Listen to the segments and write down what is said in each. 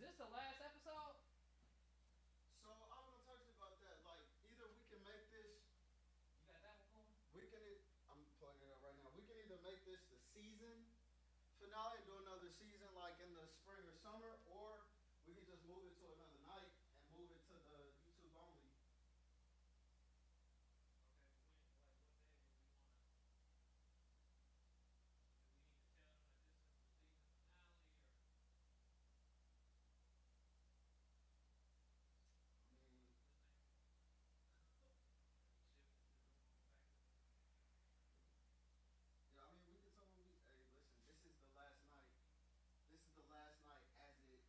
this the last episode? So I was gonna talk to you about that. Like, either we can make this. You got that one for me? We can. I'm plugging it up right now. We can either make this the season finale and do another season like in the spring or summer, or we can just move it to another night and move it to the YouTube only. Okay, when, like, what day do we want to? Do we need to tell them that this is the season finale, or? I mean, This ain't. He shifted the room back to. yeah. I mean, we can tell them, hey, listen, this is the last night. This is the last night as it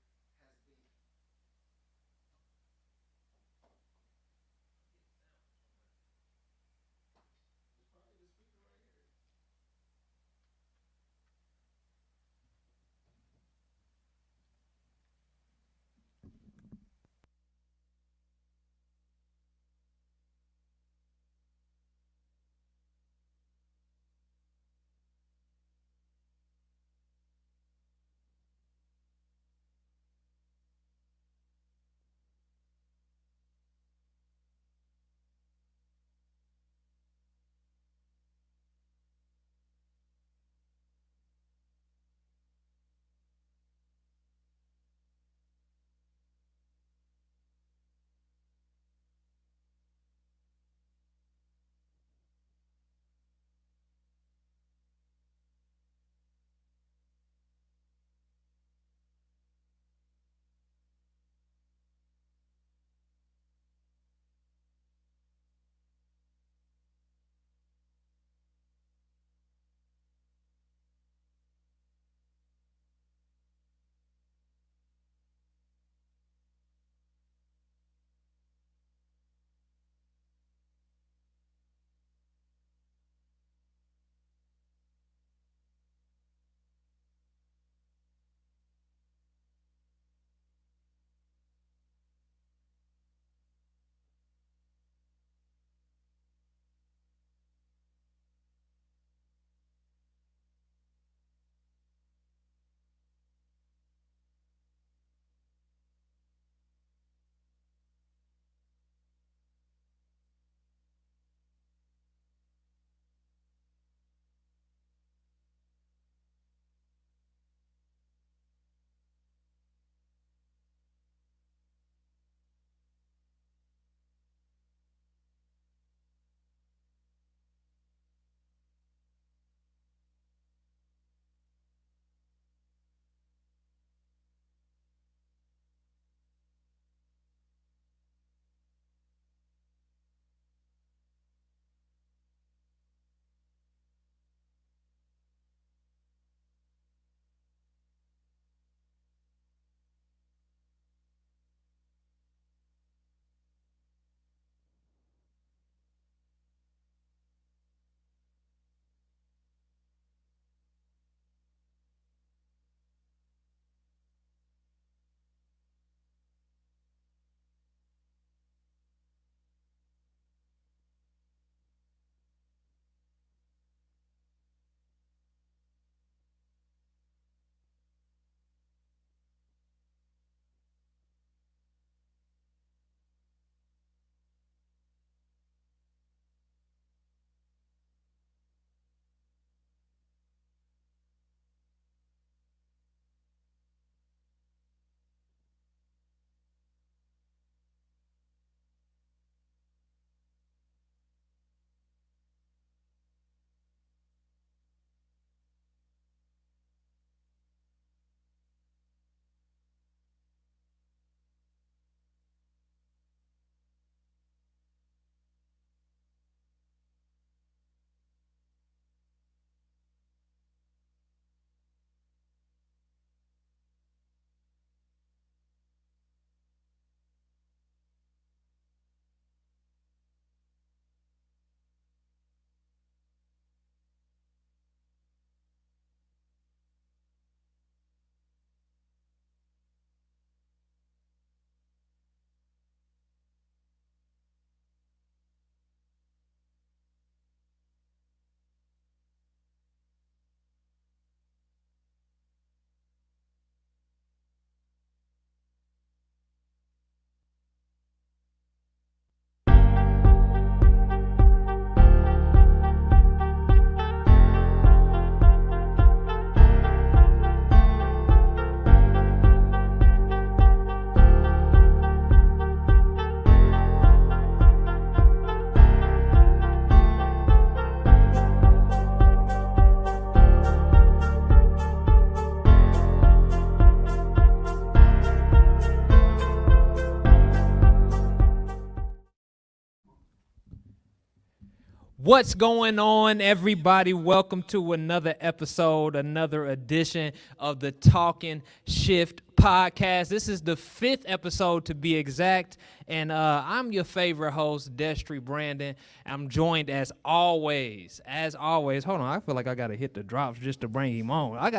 What's going on, everybody? Welcome to another episode, another edition of the Talkin Shift podcast. This is the 5th episode to be exact, and I'm your favorite host, Destry Brandon. I'm joined as always. Hold on, I feel like I gotta hit the drops just to bring him on. Hold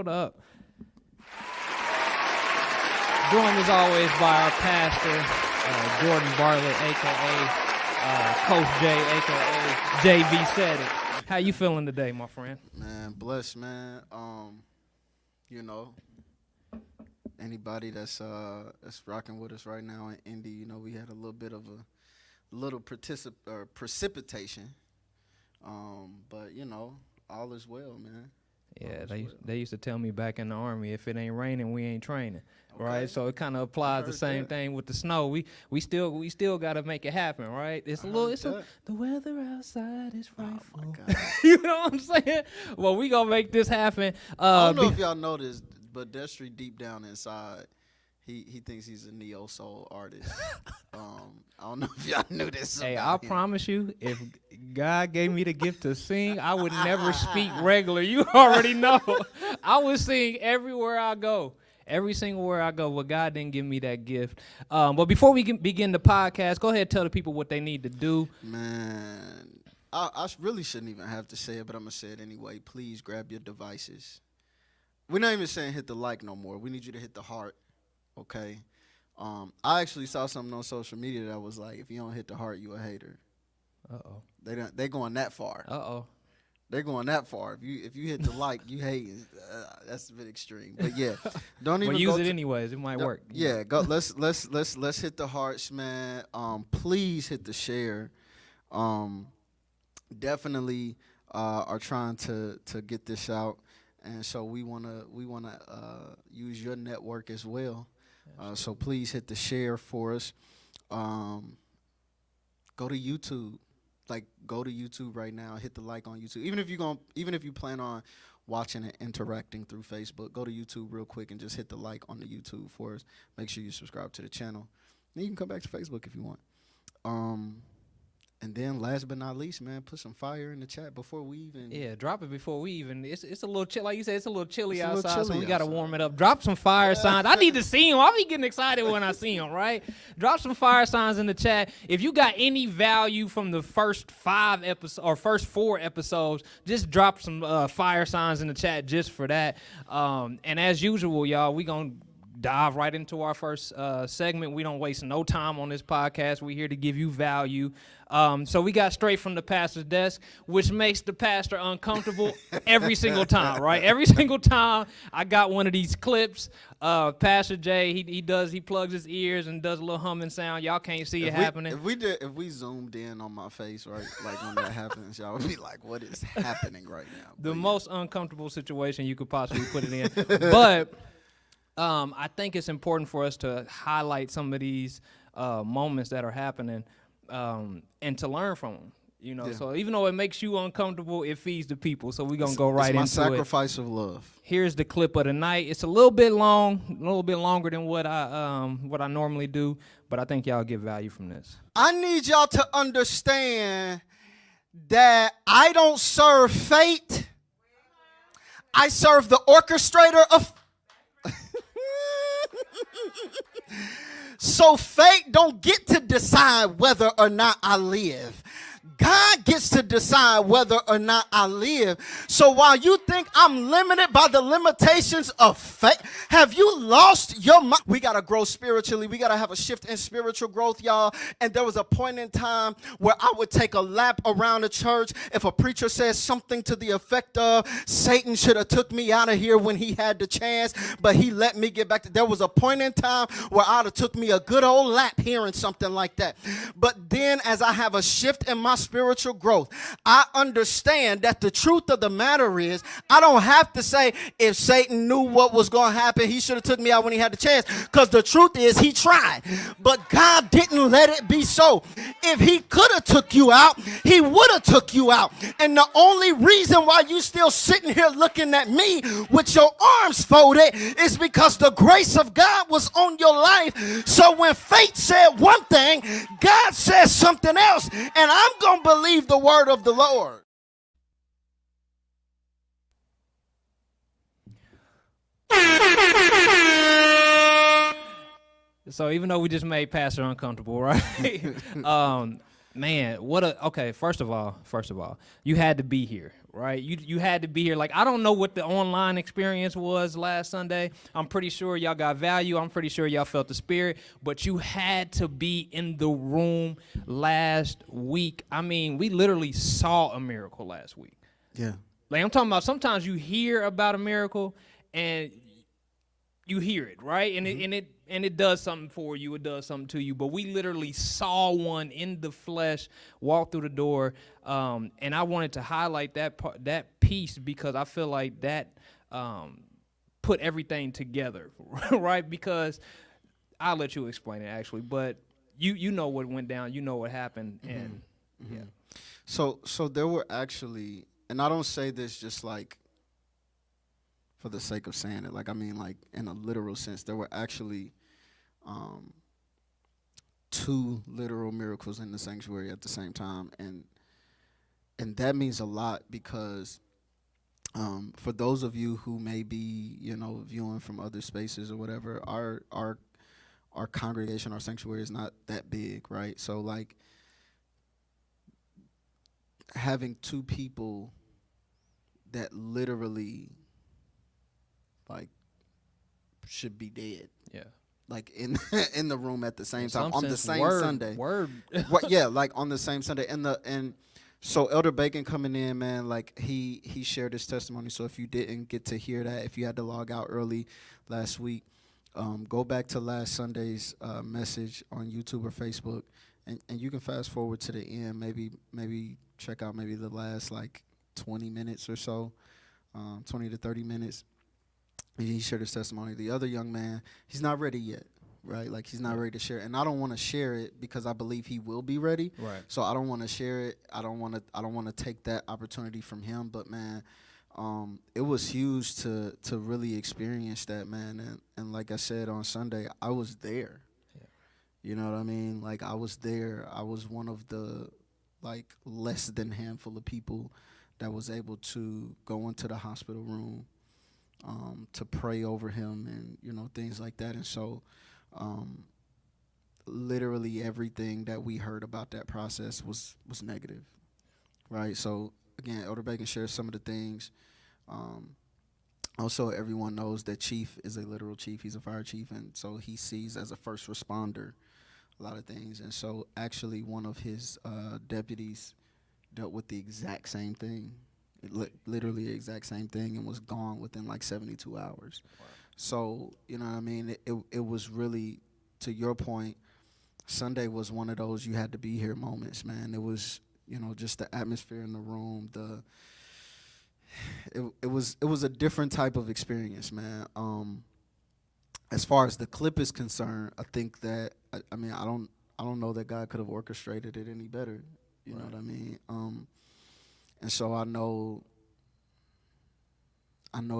up. Joined as always by our pastor, Jordan Bartlett, aka Coach J, a.k.a. JV said it. How you feeling today, my friend? Man, blessed, man. Anybody that's rocking with us right now in Indy, we had a little bit of precipitation. But, all is well, man. Yeah, they used to tell me back in the Army, if it ain't raining, we ain't training, right? So it kind of applies the same thing with the snow. We still got to make it happen, right? The weather outside is frightful. Oh my God. You know what I'm saying? Well, we gonna make this happen. I don't know if y'all noticed, but Destry deep down inside, he thinks he's a neo soul artist. I don't know if y'all knew this. Hey, I promise you, if God gave me the gift to sing, I would never speak regular. You already know. I would sing everywhere I go. Every single where I go, but God didn't give me that gift. But before we begin the podcast, go ahead and tell the people what they need to do. Man, I really shouldn't even have to say it, but I'm going to say it anyway. Please grab your devices. We're not even saying hit the like no more. We need you to hit the heart, okay? I actually saw something on social media that was like, if you don't hit the heart, you a hater. Uh-oh. They going that far. Uh-oh. They're going that far. If you hit the like, you hate. That's a bit extreme. But yeah, don't even. Well, use it anyways. It might work. Yeah, go. Let's hit the hearts, man. Please hit the share. Definitely are trying to get this out, and so we wanna use your network as well. So please hit the share for us. Go to YouTube. Go to YouTube right now. Hit the like on YouTube. Even if you plan on watching and interacting through Facebook, go to YouTube real quick and just hit the like on the YouTube for us. Make sure you subscribe to the channel. Then you can come back to Facebook if you want. And then last but not least, man, put some fire in the chat before we even. Yeah, drop it before we even. It's a little chill, like you said. It's a little chilly outside, so we gotta warm it up. Drop some fire signs. I need to see them. I'll be getting excited when I see them. Right? Drop some fire signs in the chat. If you got any value from the first 5 episodes or first 4 episodes, just drop some fire signs in the chat just for that. And as usual, y'all, we gonna dive right into our first segment. We don't waste no time on this podcast. We're here to give you value. So we got straight from the pastor's desk, which makes the pastor uncomfortable every single time, right? Every single time I got one of these clips, Pastor Jay, he plugs his ears and does a little humming sound. Y'all can't see it happening. If we zoomed in on my face, right, like when that happens, y'all would be like, what is happening right now? The most uncomfortable situation you could possibly put it in. But I think it's important for us to highlight some of these moments that are happening and to learn from them. Yeah. So even though it makes you uncomfortable, it feeds the people. So we're going to go right into it. It's my sacrifice of love. Here's the clip of the night. It's a little bit long, a little bit longer than what I normally do, but I think y'all get value from this. I need y'all to understand that I don't serve fate. I serve the orchestrator of. So fate don't get to decide whether or not I live. God gets to decide whether or not I live. So while you think I'm limited by the limitations of fate, have you lost your mind? We got to grow spiritually. We got to have a shift in spiritual growth, y'all. And there was a point in time where I would take a lap around the church if a preacher says something to the effect of, Satan should have took me out of here when he had the chance, but he let me get back. There was a point in time where I'd have took me a good old lap hearing something like that. But then as I have a shift in my spiritual growth, I understand that the truth of the matter is I don't have to say if Satan knew what was going to happen, he should have took me out when he had the chance, because the truth is he tried. But God didn't let it be so. If he could have took you out, he would have took you out. And the only reason why you still sitting here looking at me with your arms folded is because the grace of God was on your life. So when fate said one thing, God says something else, and I'm going to believe the word of the Lord. So even though we just made Pastor uncomfortable, right? Man, okay, first of all, you had to be here, right? You had to be here. Like, I don't know what the online experience was last Sunday. I'm pretty sure y'all got value. I'm pretty sure y'all felt the spirit, but you had to be in the room last week. I mean, we literally saw a miracle last week. Yeah. Like, I'm talking about sometimes you hear about a miracle and you hear it, right? And it does something for you. It does something to you. But we literally saw one in the flesh walk through the door, and I wanted to highlight that piece because I feel like that put everything together, right? Because I'll let you explain it actually, but you know what went down. You know what happened, and yeah. So there were actually, and I don't say this just like for the sake of saying it. Like, I mean, like in a literal sense, there were actually 2 literal miracles in the sanctuary at the same time, and that means a lot because for those of you who may be, viewing from other spaces or whatever, our congregation, our sanctuary is not that big, right? So like having 2 people that literally like should be dead. Yeah. Like in in the room at the same time on the same Sunday. Word. Yeah, like on the same Sunday. And so Elder Bacon coming in, man, like he shared his testimony. So if you didn't get to hear that, if you had to log out early last week, go back to last Sunday's message on YouTube or Facebook, and you can fast forward to the end. Maybe check out maybe the last like 20 minutes or so, 20 to 30 minutes. He shared his testimony. The other young man, he's not ready yet, right? Like, he's not ready to share it. And I don't want to share it because I believe he will be ready. Right. So I don't want to share it. I don't want to take that opportunity from him. But man, it was huge to really experience that, man. And like I said on Sunday, I was there. Yeah. You know what I mean? Like, I was there. I was one of the like less than handful of people that was able to go into the hospital room to pray over him and, things like that. And so literally everything that we heard about that process was negative, right? So, again, Elder Bacon shares some of the things. Also, everyone knows that Chief is a literal chief. He's a fire chief, and so he sees as a first responder a lot of things. And so actually one of his deputies dealt with the exact same thing. Literally the exact same thing, and was gone within like 72 hours. Wow. So, you know what I mean? It was really, to your point, Sunday was one of those you had to be here moments, man. It was, just the atmosphere in the room. It was a different type of experience, man. As far as the clip is concerned, I think that I don't know that God could have orchestrated it any better. You know what I mean? And so I know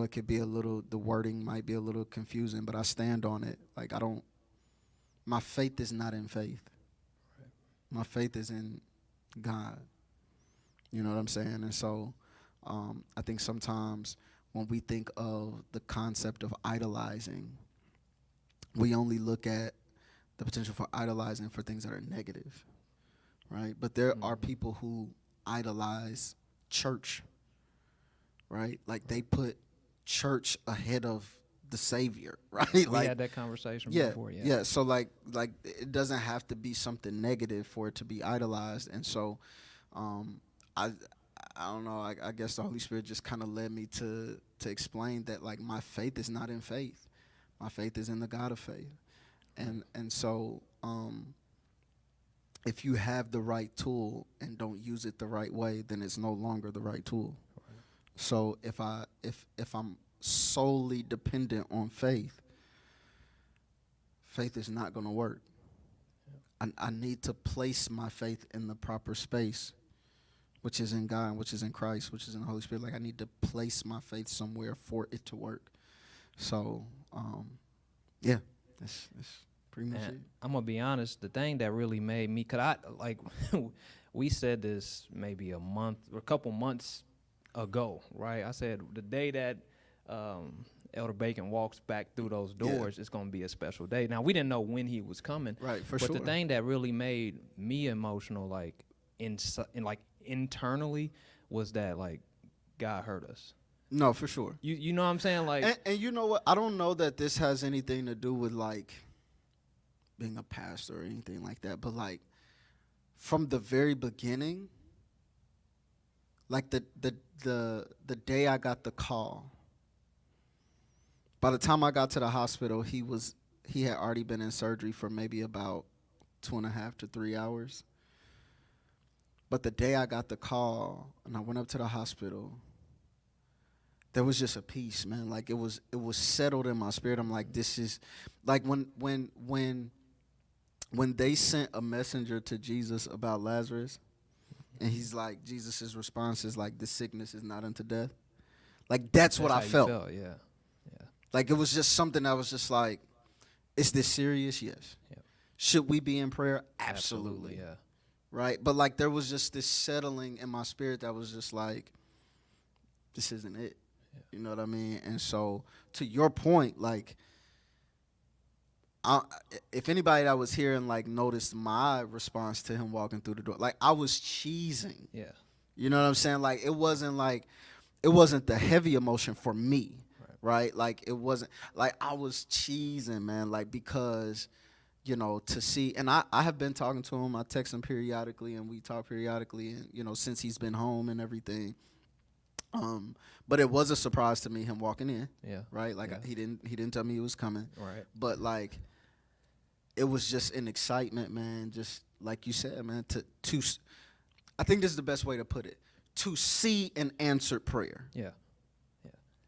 it could be the wording might be a little confusing, but I stand on it. Like, my faith is not in faith. Right. My faith is in God. You know what I'm saying? And so I think sometimes when we think of the concept of idolizing, we only look at the potential for idolizing for things that are negative, right? But there are people who idolize church, right? Like, they put church ahead of the Savior, right? We had that conversation before. Yeah. So like it doesn't have to be something negative for it to be idolized. And so I don't know. I guess the Holy Spirit just kind of led me to explain that, like, my faith is not in faith. My faith is in the God of faith. And so if you have the right tool and don't use it the right way, then it's no longer the right tool. Right. So if I'm solely dependent on faith is not going to work. I need to place my faith in the proper space, which is in God, which is in Christ, which is in the Holy Spirit. Like, I need to place my faith somewhere for it to work. So, yeah, that's pretty much it. I'm going to be honest, the thing that really made me, because we said this maybe a month or a couple months ago, right? I said the day that Elder Bacon walks back through those doors, it's going to be a special day. Now, we didn't know when he was coming. Right, for sure. But the thing that really made me emotional, like, internally, was that, like, God heard us. No, for sure. You know what I'm saying? Like, and you know what? I don't know that this has anything to do with, like, being a pastor or anything like that. But, like, from the very beginning, like, the day I got the call, by the time I got to the hospital, he had already been in surgery for maybe about 2.5 to 3 hours. But the day I got the call and I went up to the hospital, there was just a peace, man. Like, it was settled in my spirit. I'm like, this is like when they sent a messenger to Jesus about Lazarus, and he's like, Jesus' response is like, this sickness is not unto death. Like, that's what I felt. Yeah. Like, it was just something that was just like, is this serious? Yes. Yeah. Should we be in prayer? Absolutely. Yeah. Right? But, like, there was just this settling in my spirit that was just like, this isn't it. Yeah. You know what I mean? And so, to your point, like, if anybody that was here and, like, noticed my response to him walking through the door, like, I was cheesing. Yeah. You know what I'm saying? Like, it wasn't the heavy emotion for me. Right? Like, it wasn't like I was cheesing, man, like, because, you know, to see, and I have been talking to him. I text him periodically and we talk periodically, and, you know, since he's been home and everything. But it was a surprise to me, him walking in. Yeah. Right? Like, he didn't tell me he was coming. Right. But, like, it was just an excitement, man, just like you said, man, to I think this is the best way to put it, to see an answered prayer. Yeah.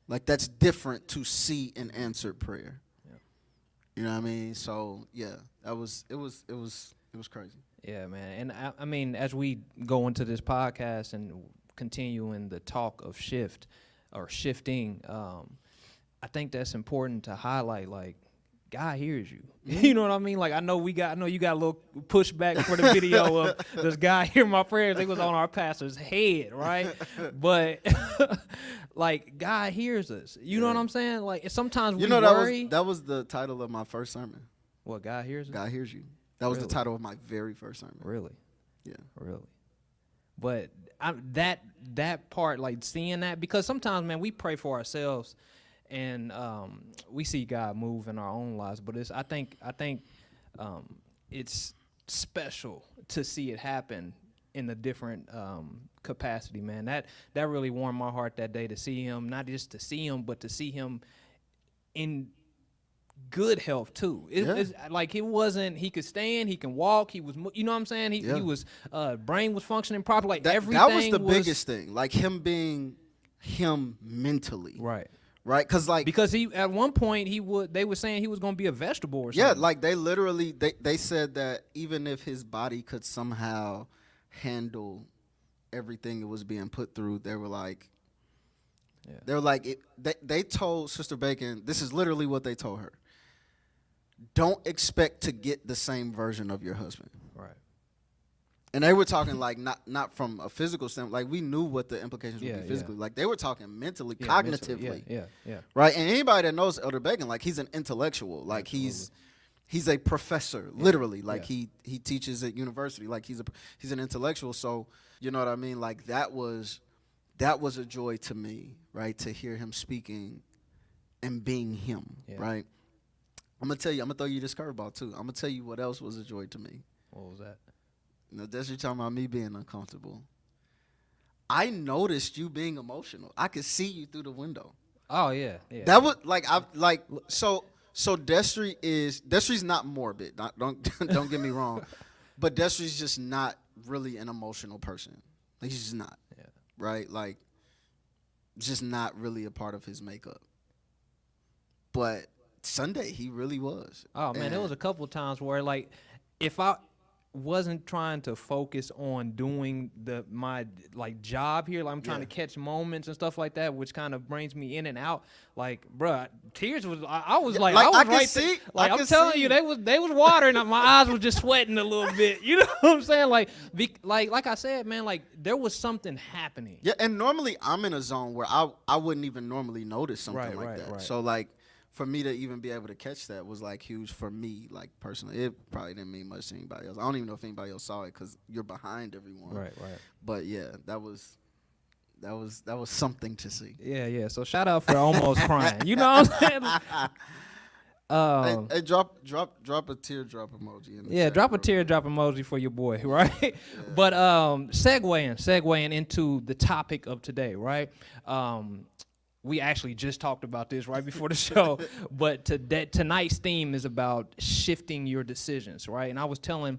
Like, that's different to see an answered prayer. Yeah. You know what I mean? So, yeah, it was crazy. Yeah, man. And I mean, as we go into this podcast and continuing the talk of shifting, I think that's important to highlight, like, God hears you. You know what I mean? Like, I know you got a little pushback for the video of does God hear my prayers? It was on our pastor's head, right? But like, God hears us. You know what I'm saying? Like, sometimes we worry. That was the title of my first sermon. What, God hears us? God hears you. That was the title of my very first sermon. Really? Yeah. Really. But that part, like, seeing that, because sometimes, man, we pray for ourselves. And we see God move in our own lives, but I think it's special to see it happen in a different capacity, man. That really warmed my heart that day, to see him, not just to see him, but to see him in good health too. It's like, it wasn't, he could stand, he can walk, he was, you know what I'm saying? He was, brain was functioning properly. Like, everything that was the biggest thing. Like, him being him mentally. Right. Right, because he at one point they were saying he was going to be a vegetable or something. Yeah, like, they literally they said that even if his body could somehow handle everything it was being put through, they were like, they told Sister Bacon, this is literally what they told her: don't expect to get the same version of your husband. Right. And they were talking, like, not from a physical standpoint. Like, we knew what the implications would be physically. Like, they were talking mentally, cognitively. Yeah. Right? And anybody that knows Elder Bacon, like, he's an intellectual. Like, he's a professor, literally. Like, he teaches at university. Like, he's an intellectual. So, you know what I mean? Like, that was a joy to me, right, to hear him speaking and being him, right? I'm going to throw you this curveball, too. I'm going to tell you what else was a joy to me. What was that? No, that's you're talking about me being uncomfortable. I noticed you being emotional. I could see you through the window. Oh yeah. That was so Destry's not morbid. Don't get me wrong, But Destry's just not really an emotional person. Like, he's just not. Yeah. Right? Like, it's just not really a part of his makeup. But Sunday, he really was. Oh, man, there was a couple of times where, like, if I wasn't trying to focus on doing my job here, like I'm trying to catch moments and stuff like that, which kind of brings me in and out. Like, bruh, tears was I was like I was I can right see. Like, I'm telling you, they was watering. My eyes were just sweating a little bit. You know what I'm saying? Like I said, man, like there was something happening. Yeah, and normally I'm in a zone where I wouldn't even normally notice something like that. Right. So like, for me to even be able to catch that was like huge for me, like personally. It probably didn't mean much to anybody else. I don't even know if anybody else saw it because you're behind everyone. Right. But yeah, that was something to see. Yeah. So shout out for almost crying. You know what I'm saying? Hey, drop a teardrop emoji in the chat, drop a teardrop emoji for your boy, right? Yeah. But segueing into the topic of today, right? We actually just talked about this right before the show, but tonight's theme is about shifting your decisions, right? And I was telling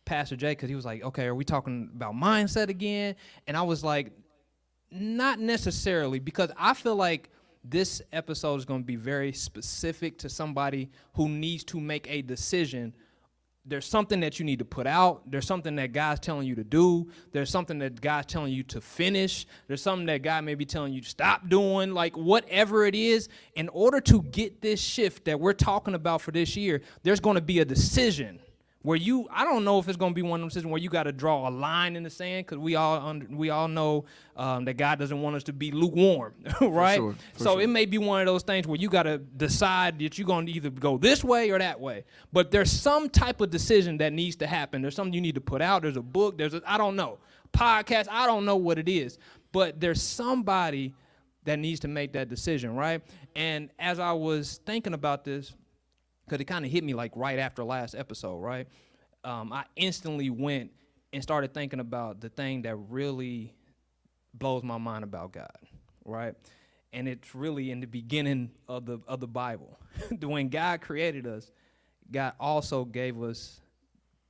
Pastor Jay, because he was like, okay, are we talking about mindset again? And I was like, not necessarily, because I feel like this episode is going to be very specific to somebody who needs to make a decision. There's something that you need to put out. There's something that God's telling you to do. There's something that God's telling you to finish. There's something that God may be telling you to stop doing. Like, whatever it is, in order to get this shift that we're talking about for this year, there's going to be a decision where I don't know if it's going to be one of those decisions where you got to draw a line in the sand, because we all know that God doesn't want us to be lukewarm, right? For sure. It may be one of those things where you got to decide that you're going to either go this way or that way. But there's some type of decision that needs to happen. There's something you need to put out. There's a book. I don't know, podcast. I don't know what it is. But there's somebody that needs to make that decision, right? And as I was thinking about this, because it kind of hit me like right after last episode, right? I instantly went and started thinking about the thing that really blows my mind about God, right? And it's really in the beginning of the Bible. When God created us, God also gave us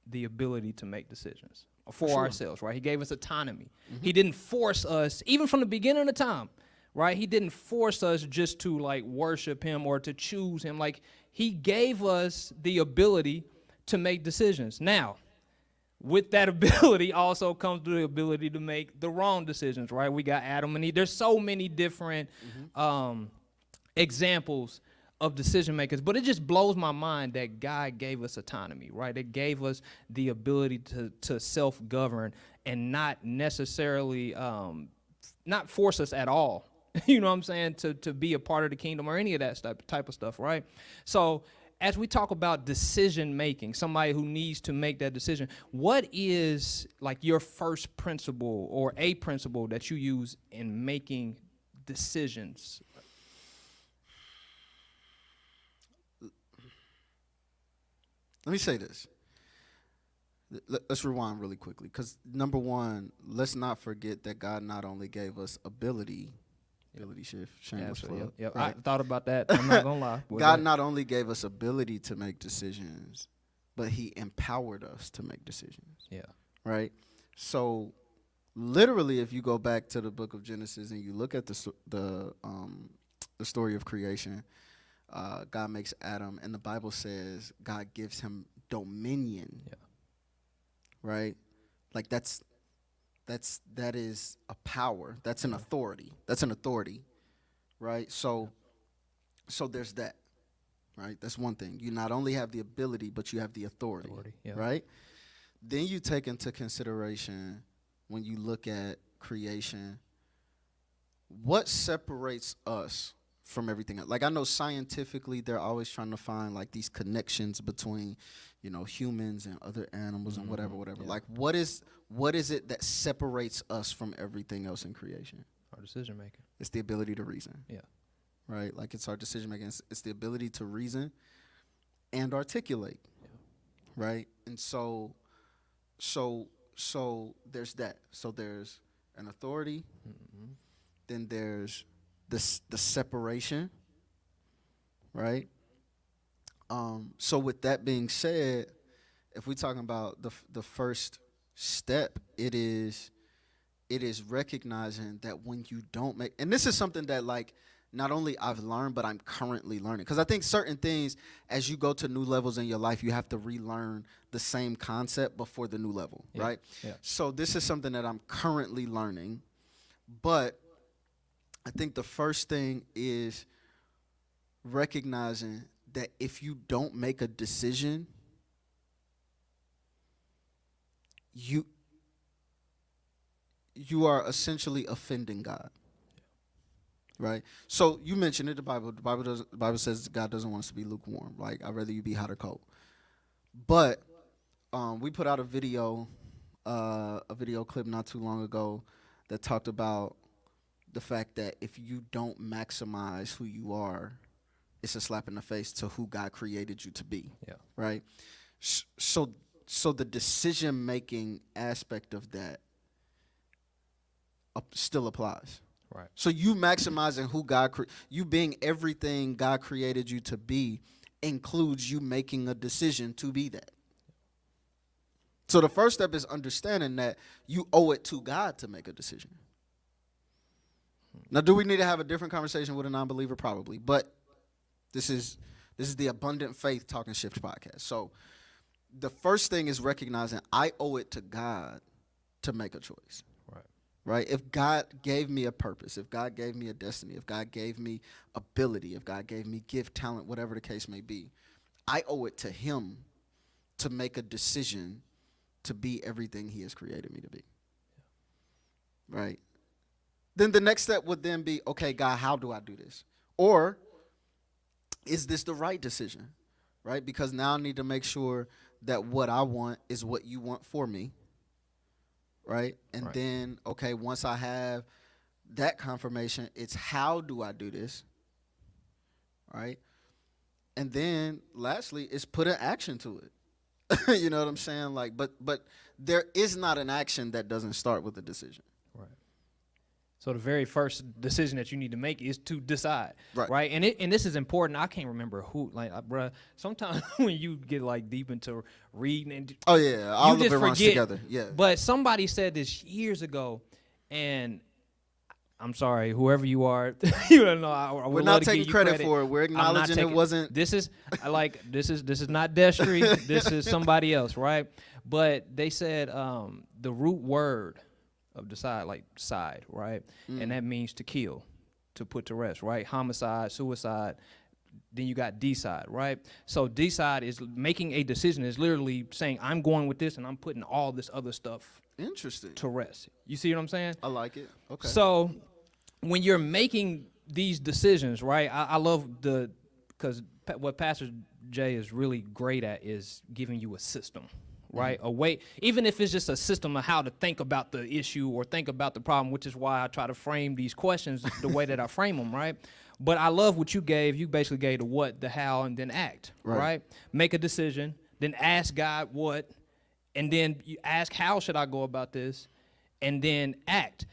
the ability to make decisions for ourselves, right? He gave us autonomy. Mm-hmm. He didn't force us, even from the beginning of time, right? He didn't force us just to like worship him or to choose him. Like, he gave us the ability to make decisions. Now, with that ability also comes the ability to make the wrong decisions, right? We got Adam and Eve. There's so many different examples of decision makers, but it just blows my mind that God gave us autonomy, right? It gave us the ability to self-govern and not necessarily not force us at all. You know what I'm saying, to be a part of the kingdom or any of that type of stuff, right? So as we talk about decision making, somebody who needs to make that decision, what is like your first principle or a principle that you use in making decisions? Let me say this. Let's rewind really quickly, because number one, let's not forget that God not only gave us ability shift, shameless plug. Yep. Right? I thought about that. I'm not going to lie. God not only gave us ability to make decisions, but he empowered us to make decisions. Yeah. Right? So literally, if you go back to the book of Genesis and you look at the story of creation, God makes Adam, and the Bible says God gives him dominion. Yeah. Right? Like that is a power. That's an authority. Right? So there's that. Right? That's one thing. You not only have the ability, but you have the authority. Yeah. Right? Then you take into consideration, when you look at creation, what separates us from everything else. Like, I know scientifically they're always trying to find like these connections between, humans and other animals and whatever. Yeah. Like, what is it that separates us from everything else in creation? Our decision making. It's the ability to reason. Yeah. Right? Like, it's our decision making. It's the ability to reason and articulate. Yeah. Right? And so there's that. So there's an authority. Mm-hmm. Then there's the separation, right? So with that being said, if we're talking about the first step, it is recognizing that when you don't make, and this is something that like not only I've learned, but I'm currently learning. Because I think certain things, as you go to new levels in your life, you have to relearn the same concept before the new level, right? Yeah. So this is something that I'm currently learning. But I think the first thing is recognizing that if you don't make a decision, you are essentially offending God. Right? So you mentioned it, the Bible says God doesn't want us to be lukewarm. Like, I'd rather you be hot or cold. But we put out a video clip not too long ago that talked about the fact that if you don't maximize who you are, it's a slap in the face to who God created you to be. Yeah. Right? So the decision-making aspect of that still applies. Right. So you maximizing who you being everything God created you to be includes you making a decision to be that. So the first step is understanding that you owe it to God to make a decision. Now, do we need to have a different conversation with a non-believer? Probably. But this is the Abundant Faith Talkin Shift podcast. So the first thing is recognizing I owe it to God to make a choice. Right? If God gave me a purpose, if God gave me a destiny, if God gave me ability, if God gave me gift, talent, whatever the case may be, I owe it to him to make a decision to be everything he has created me to be. Right? Then the next step would then be, okay, God, how do I do this? Or is this the right decision? Right? Because now I need to make sure that what I want is what you want for me. Right? And right. Then, okay, once I have that confirmation, it's how do I do this? Right? And then lastly, it's put an action to it. You know what I'm saying? Like, but there is not an action that doesn't start with a decision. Right. So the very first decision that you need to make is to decide. Right? And this is important. I can't remember who, like, bruh, sometimes when you get like deep into reading and oh yeah, all of it runs together. Yeah. But somebody said this years ago, and I'm sorry, whoever you are, you don't know. We're not taking credit for it. We're acknowledging it wasn't. This is not Destry. This is somebody else, right? But they said the root word of decide, like side, right? And that means to kill, to put to rest, right? Homicide, suicide. Then you got decide, right? So decide is making a decision, is literally saying I'm going with this and I'm putting all this other stuff to rest. You see what I'm saying? I like it. Okay. So when you're making these decisions, right, I love because what Pastor Jay is really great at is giving you a system, right? A way, even if it's just a system of how to think about the issue or think about the problem, which is why I try to frame these questions the way that I frame them, right? But I love what you gave. You basically gave the what, the how, and then act, right? Make a decision, then ask God what, and then you ask how should I go about this, and then act.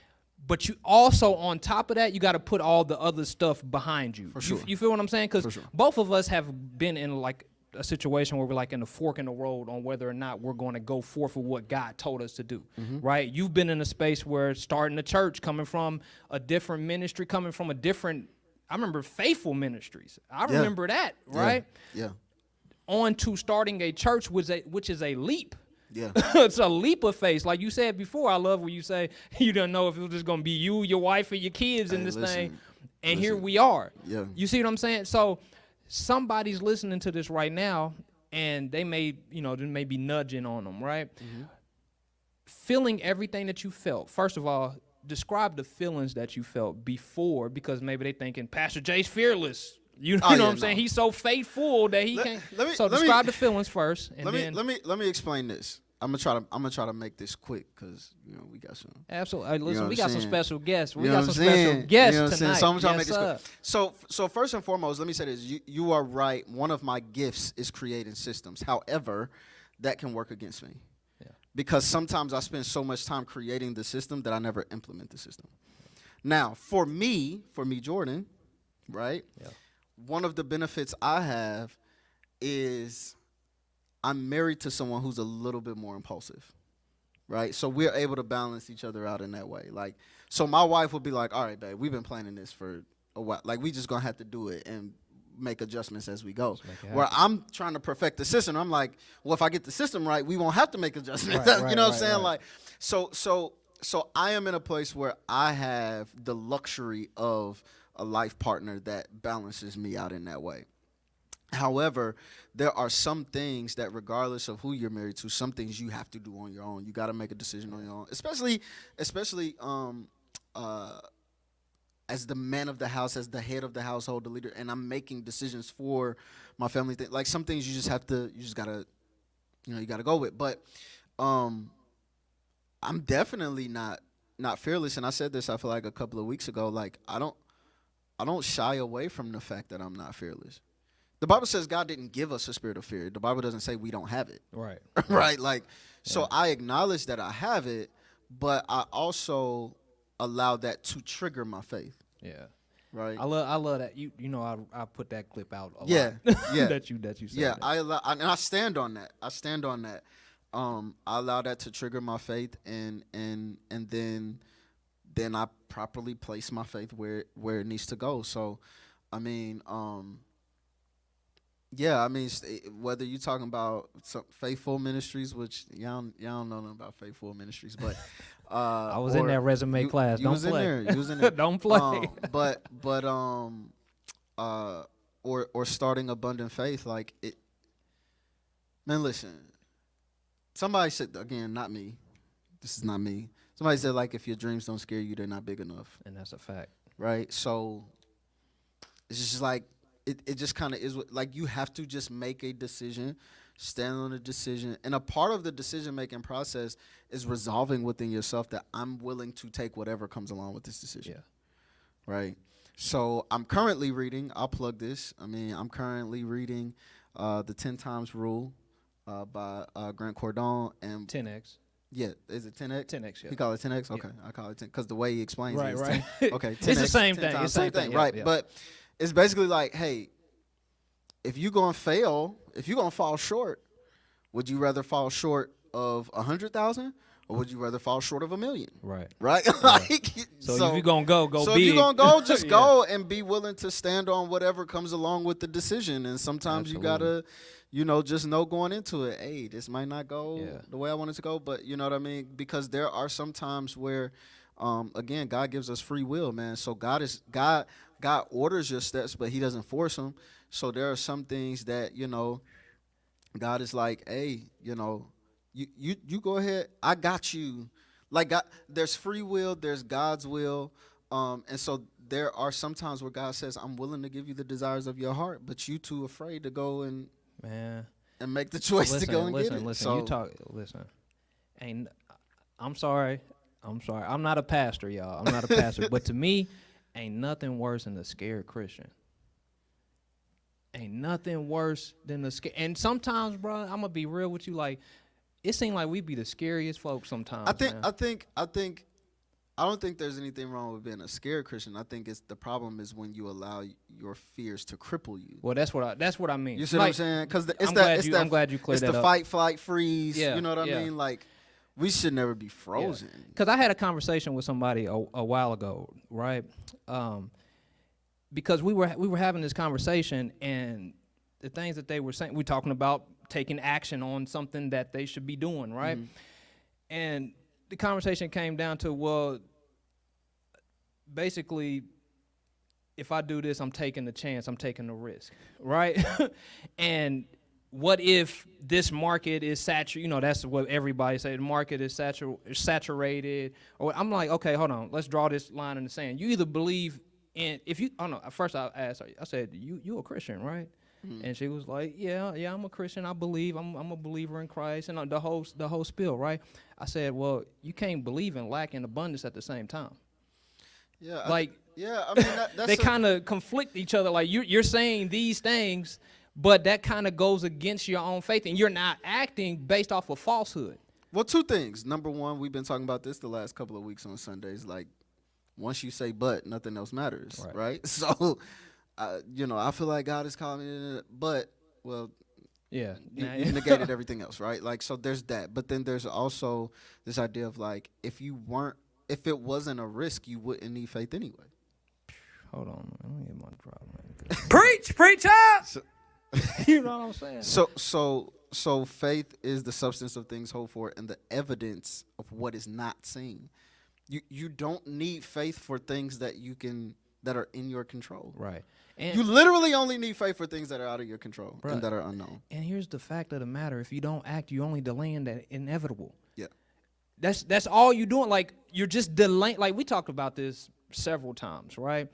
But you also, on top of that, you got to put all the other stuff behind you. For sure. You feel what I'm saying? Because both of us have been in like a situation where we're like in a fork in the road on whether or not we're going to go forth with what God told us to do, right? You've been in a space where starting a church, coming from a different ministry, coming from a different, I remember Faithful Ministries. I remember that, right? Yeah. On to starting a church, which is a leap. Yeah. It's a leap of faith. Like you said before, I love when you say you don't know if it was just going to be you, your wife, or your kids in this thing. And here we are. Yeah. You see what I'm saying? So somebody's listening to this right now, and they may be nudging on them, right? Feeling everything that you felt. First of all, describe the feelings that you felt before, because maybe they thinking Pastor Jay's fearless. You know what I'm saying? He's so faithful that he can't. So describe the feelings first, and let me explain this. I'm gonna try to make this quick because we got some. Absolutely. Listen, we got some special guests. We got some special guests tonight. So I'm trying to make this quick. So first and foremost, let me say this. You are right. One of my gifts is creating systems. However, that can work against me. Yeah. Because sometimes I spend so much time creating the system that I never implement the system. Now, for me, Jordan, right? Yeah. One of the benefits I have is I'm married to someone who's a little bit more impulsive, right? So we're able to balance each other out in that way. Like, so my wife would be like, all right, babe, we've been planning this for a while. Like, we just gonna have to do it and make adjustments as we go. Where I'm trying to perfect the system, I'm like, well, if I get the system right, we won't have to make adjustments. You know what I'm saying? Like, so I am in a place where I have the luxury of a life partner that balances me out in that way. However, there are some things that, regardless of who you're married to, some things you have to do on your own. You got to make a decision on your own, especially as the man of the house, as the head of the household, the leader, and I'm making decisions for my family. Like, some things you just gotta, you gotta go with. But I'm definitely not fearless, and I said this, I feel like, a couple of weeks ago. Like, I don't shy away from the fact that I'm not fearless. The Bible says God didn't give us a spirit of fear. The Bible doesn't say we don't have it. Right. Right? Like, so I acknowledge that I have it, but I also allow that to trigger my faith. Yeah. Right. I love that. You know, I put that clip out a lot. Yeah. that you said. Yeah, that. and I stand on that. I allow that to trigger my faith, and then I properly place my faith where it needs to go. So, I mean, yeah, I mean, whether you're talking about some Faithful Ministries, which y'all don't know nothing about Faithful Ministries, but I was in that resume class. Don't play. You was in there. Don't play. Or starting Abundant Faith, like it. Man, listen. Somebody said, again, not me. This is not me. Somebody said, like, if your dreams don't scare you, they're not big enough. And that's a fact. Right? So it's just like, it just kind of is, like, you have to just make a decision, stand on a decision. And a part of the decision-making process is resolving within yourself that I'm willing to take whatever comes along with this decision. Yeah. Right? So I'm currently reading, I'll plug this. I'm currently reading The 10 Times Rule by Grant Cardone. And 10X. Yeah, is it 10X? 10X, yeah. He call it 10X? Okay, yeah. I call it 10, because the way he explains it is right. 10. Okay, 10X. It's the same thing. It's the same thing, right. Yeah. But it's basically like, hey, if you're going to fail, if you're going to fall short, would you rather fall short of 100,000 or would you rather fall short of 1 million? Right. Like, so if you're going to go so big. if you're going to go, just go and be willing to stand on whatever comes along with the decision. And sometimes you got to, just know going into it, hey, this might not go the way I want it to go, but you know what I mean? Because there are some times where, again, God gives us free will, man. So God orders your steps, but he doesn't force them. So there are some things that, God is like, hey, you go ahead. I got you. Like, God, there's free will, there's God's will. And so there are some times where God says, I'm willing to give you the desires of your heart, but you too afraid to go and make the choice to go and get it. Listen. I'm sorry. I'm not a pastor, y'all. I'm not a pastor. But to me, ain't nothing worse than a scared Christian. Ain't nothing worse than the scared. And sometimes, bro, I'm gonna be real with you. Like, it seems like we be the scariest folks sometimes. I don't think there's anything wrong with being a scared Christian. I think the problem is when you allow your fears to cripple you. Well, that's what I mean. You see what I'm saying? Because I'm glad you cleared that up. It's the fight, flight, freeze. Yeah, you know what I mean? Like, we should never be frozen. Because I had a conversation with somebody a while ago, right? Because we were having this conversation, and the things that they were saying, we're talking about taking action on something that they should be doing, right? Mm-hmm. And the conversation came down to, well, basically, if I do this, I'm taking the chance, I'm taking the risk, right? And what if this market is saturated? That's what everybody say. The market is saturated. Or I'm like, okay, hold on. Let's draw this line in the sand. You either believe in, first I asked her, I said, you a Christian, right? Mm-hmm. And she was like, yeah, I'm a Christian. I believe. I'm a believer in Christ, and the whole spiel, right? I said, well, you can't believe in lack and abundance at the same time. Yeah. Like, that's they kind of conflict each other. Like, you're saying these things, but that kind of goes against your own faith, and you're not acting based off of falsehood. Well, two things. Number one, we've been talking about this the last couple of weeks on Sundays. Like, once you say but, nothing else matters, right? So, I feel like God is calling me, but, well, Yeah. You negated everything else, right? Like, so there's that. But then there's also this idea of like, if it wasn't a risk, you wouldn't need faith anyway. Hold on, let me get my drop. Preach up. So, you know what I'm saying? So faith is the substance of things hoped for and the evidence of what is not seen. You don't need faith for things that are in your control. Right. And you literally only need faith for things that are out of your control and that are unknown. And here's the fact of the matter: if you don't act, you only delaying that inevitable. Yeah. That's all you're doing. Like, you're just delaying. Like, we talked about this several times, right?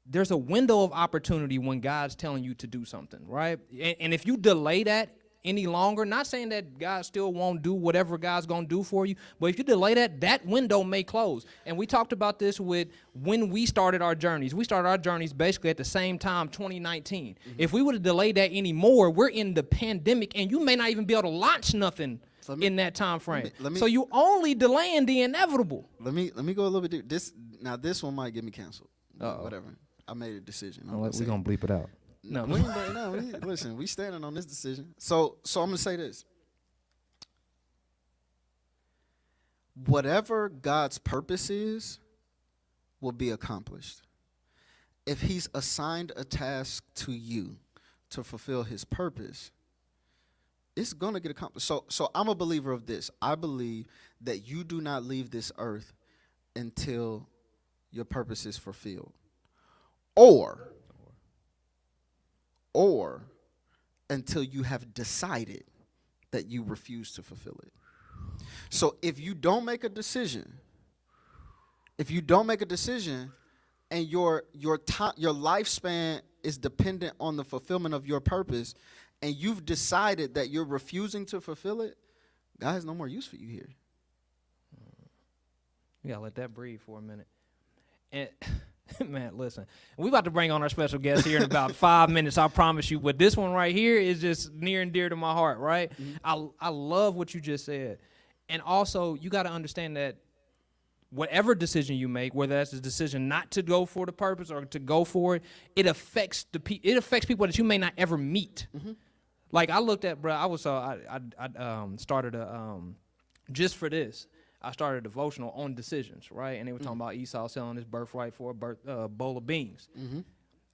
There's a window of opportunity when God's telling you to do something, right? And if you delay that any longer, not saying that God still won't do whatever God's going to do for you, but if you delay that window may close. And we talked about this with when we started our journeys. We started our journeys basically at the same time, 2019. Mm-hmm. If we would have delayed that anymore, we're in the pandemic, and you may not even be able to launch nothing in that time frame. So you only delaying the inevitable. Let me go a little bit deeper. This one might get me canceled. Whatever. I made a decision. We're going to bleep it out. No, listen, we standing on this decision. So I'm going to say this. Whatever God's purpose is will be accomplished. If he's assigned a task to you to fulfill his purpose, it's going to get accomplished. So I'm a believer of this. I believe that you do not leave this earth until your purpose is fulfilled. Or until you have decided that you refuse to fulfill it. So if you don't make a decision, and your lifespan is dependent on the fulfillment of your purpose, and you've decided that you're refusing to fulfill it, God has no more use for you here. You gotta let that breathe for a minute. And man, listen, we about to bring on our special guest here in about 5 minutes, I promise you. But this one right here is just near and dear to my heart, right? Mm-hmm. I love what you just said. And also, you got to understand that whatever decision you make, whether that's a decision not to go for the purpose or to go for it, it affects people that you may not ever meet. Mm-hmm. Like, I looked at, bro, I started just for this. I started a devotional on decisions, right? And they were talking about Esau selling his birthright for a bowl of beans. Mm-hmm.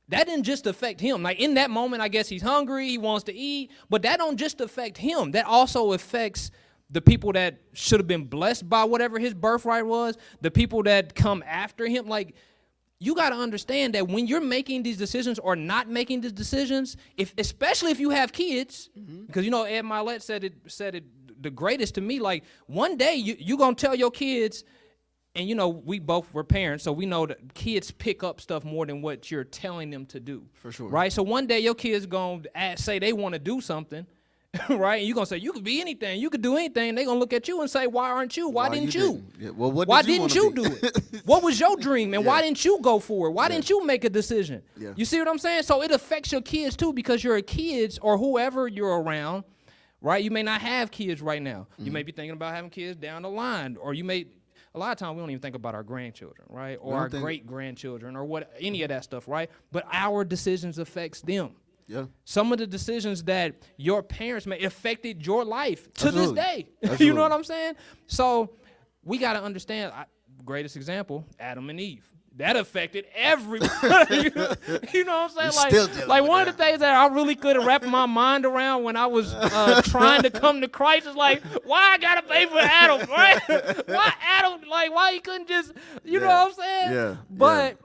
That didn't just affect him. Like, in that moment, I guess he's hungry, he wants to eat, but that don't just affect him. That also affects the people that should have been blessed by whatever his birthright was, the people that come after him. Like, you got to understand that when you're making these decisions or not making these decisions, especially if you have kids, because, you know, Ed Milet said it the greatest to me. Like, one day you gonna tell your kids, and you know, we both were parents, so we know that kids pick up stuff more than what you're telling them to do. For sure. Right? So one day your kids gonna say they want to do something, right? And you're gonna say, you could be anything, you could do anything. They're gonna look at you and say, why aren't you? Why didn't you? Yeah, well, why didn't you do it? What was your dream, and why didn't you go for it? Why didn't you make a decision? Yeah. You see what I'm saying? So it affects your kids too, because your kids or whoever you're around, right? You may not have kids right now. Mm-hmm. You may be thinking about having kids down the line, or you may. A lot of times we don't even think about our grandchildren, right? Or our great-grandchildren, or any of that stuff, right? But our decisions affects them. Yeah. Some of the decisions that your parents made affected your life to this day. You know what I'm saying? So we got to understand, greatest example, Adam and Eve. That affected everyone. You know what I'm saying? Like one of the things that I really couldn't wrap my mind around when I was trying to come to Christ is like, why I gotta pay for Adam, right? Why Adam? Like, why he couldn't just, you know what I'm saying? Yeah. But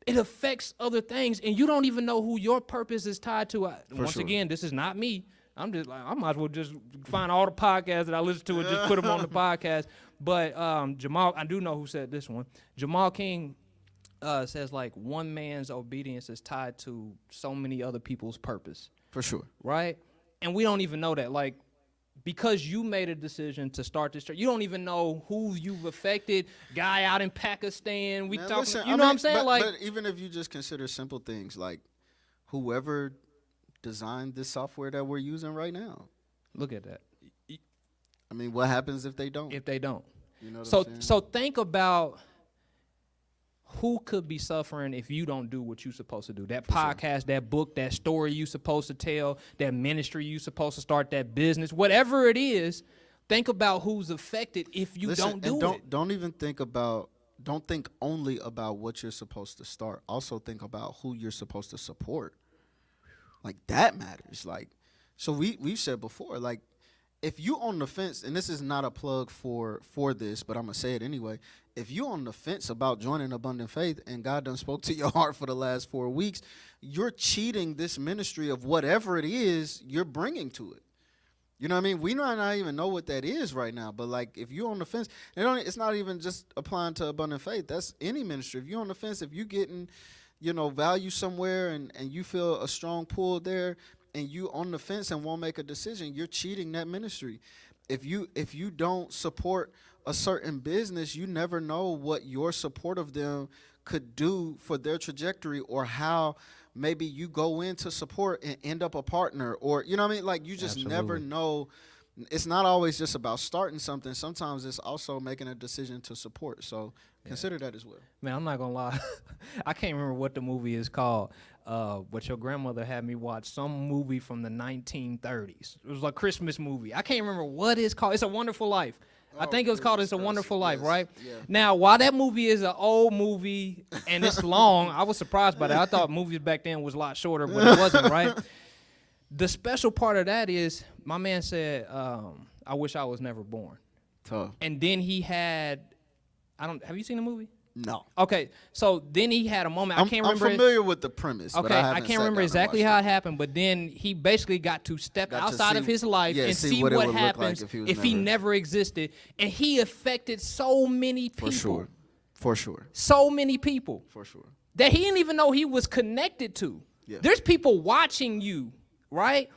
it affects other things, and you don't even know who your purpose is tied to. Once again, this is not me. I'm just like, I might as well just find all the podcasts that I listen to and just put them on the podcast. But Jamal, I do know who said this one. Jamal King says, like, one man's obedience is tied to so many other people's purpose. For sure. Right? And we don't even know that. Like, because you made a decision to start this church, you don't even know who you've affected. Guy out in Pakistan, we talking, listen, you know what I'm saying? But even if you just consider simple things, like whoever designed this software that we're using right now. Look at that. I mean, what happens if they don't? If they don't. You know what I'm saying? So think about who could be suffering if you don't do what you're supposed to do? That podcast, that book, that story you're supposed to tell, that ministry you're supposed to start, that business, whatever it is, think about who's affected if you don't do it. Don't think only about what you're supposed to start. Also think about who you're supposed to support. Like, that matters. Like, so we've said before, like, if you on the fence, and this is not a plug for this, but I'm going to say it anyway. If you on the fence about joining Abundant Faith and God done spoke to your heart for the last 4 weeks, you're cheating this ministry of whatever it is you're bringing to it. You know what I mean? We might not even know what that is right now, but like, if you're on the fence, it's not even just applying to Abundant Faith. That's any ministry. If you're on the fence, if you're getting, value somewhere and you feel a strong pull there and you on the fence and won't make a decision, you're cheating that ministry. If you don't support a certain business, you never know what your support of them could do for their trajectory, or how maybe you go in to support and end up a partner, or, you know what I mean? Like, you just never know. It's not always just about starting something. Sometimes it's also making a decision to support. So consider that as well. Man, I'm not going to lie. I can't remember what the movie is called, but your grandmother had me watch some movie from the 1930s. It was a Christmas movie. I can't remember what it's called. It's A Wonderful Life. I think it was called It's a Wonderful Life, right? Yeah. Now, while that movie is an old movie and it's long, I was surprised by that. I thought movies back then was a lot shorter, but it wasn't, right? The special part of that is my man said, I wish I was never born. Tough. And then he had, have you seen the movie? No. Okay, so then he had a moment. I can't remember. I'm familiar with the premise. Okay, but I can't remember exactly how it happened, but then he basically got to step outside of his life and see what happens if he never existed. And he affected so many people. For sure. So many people. For sure. That he didn't even know he was connected to. Yeah. There's people watching you, right?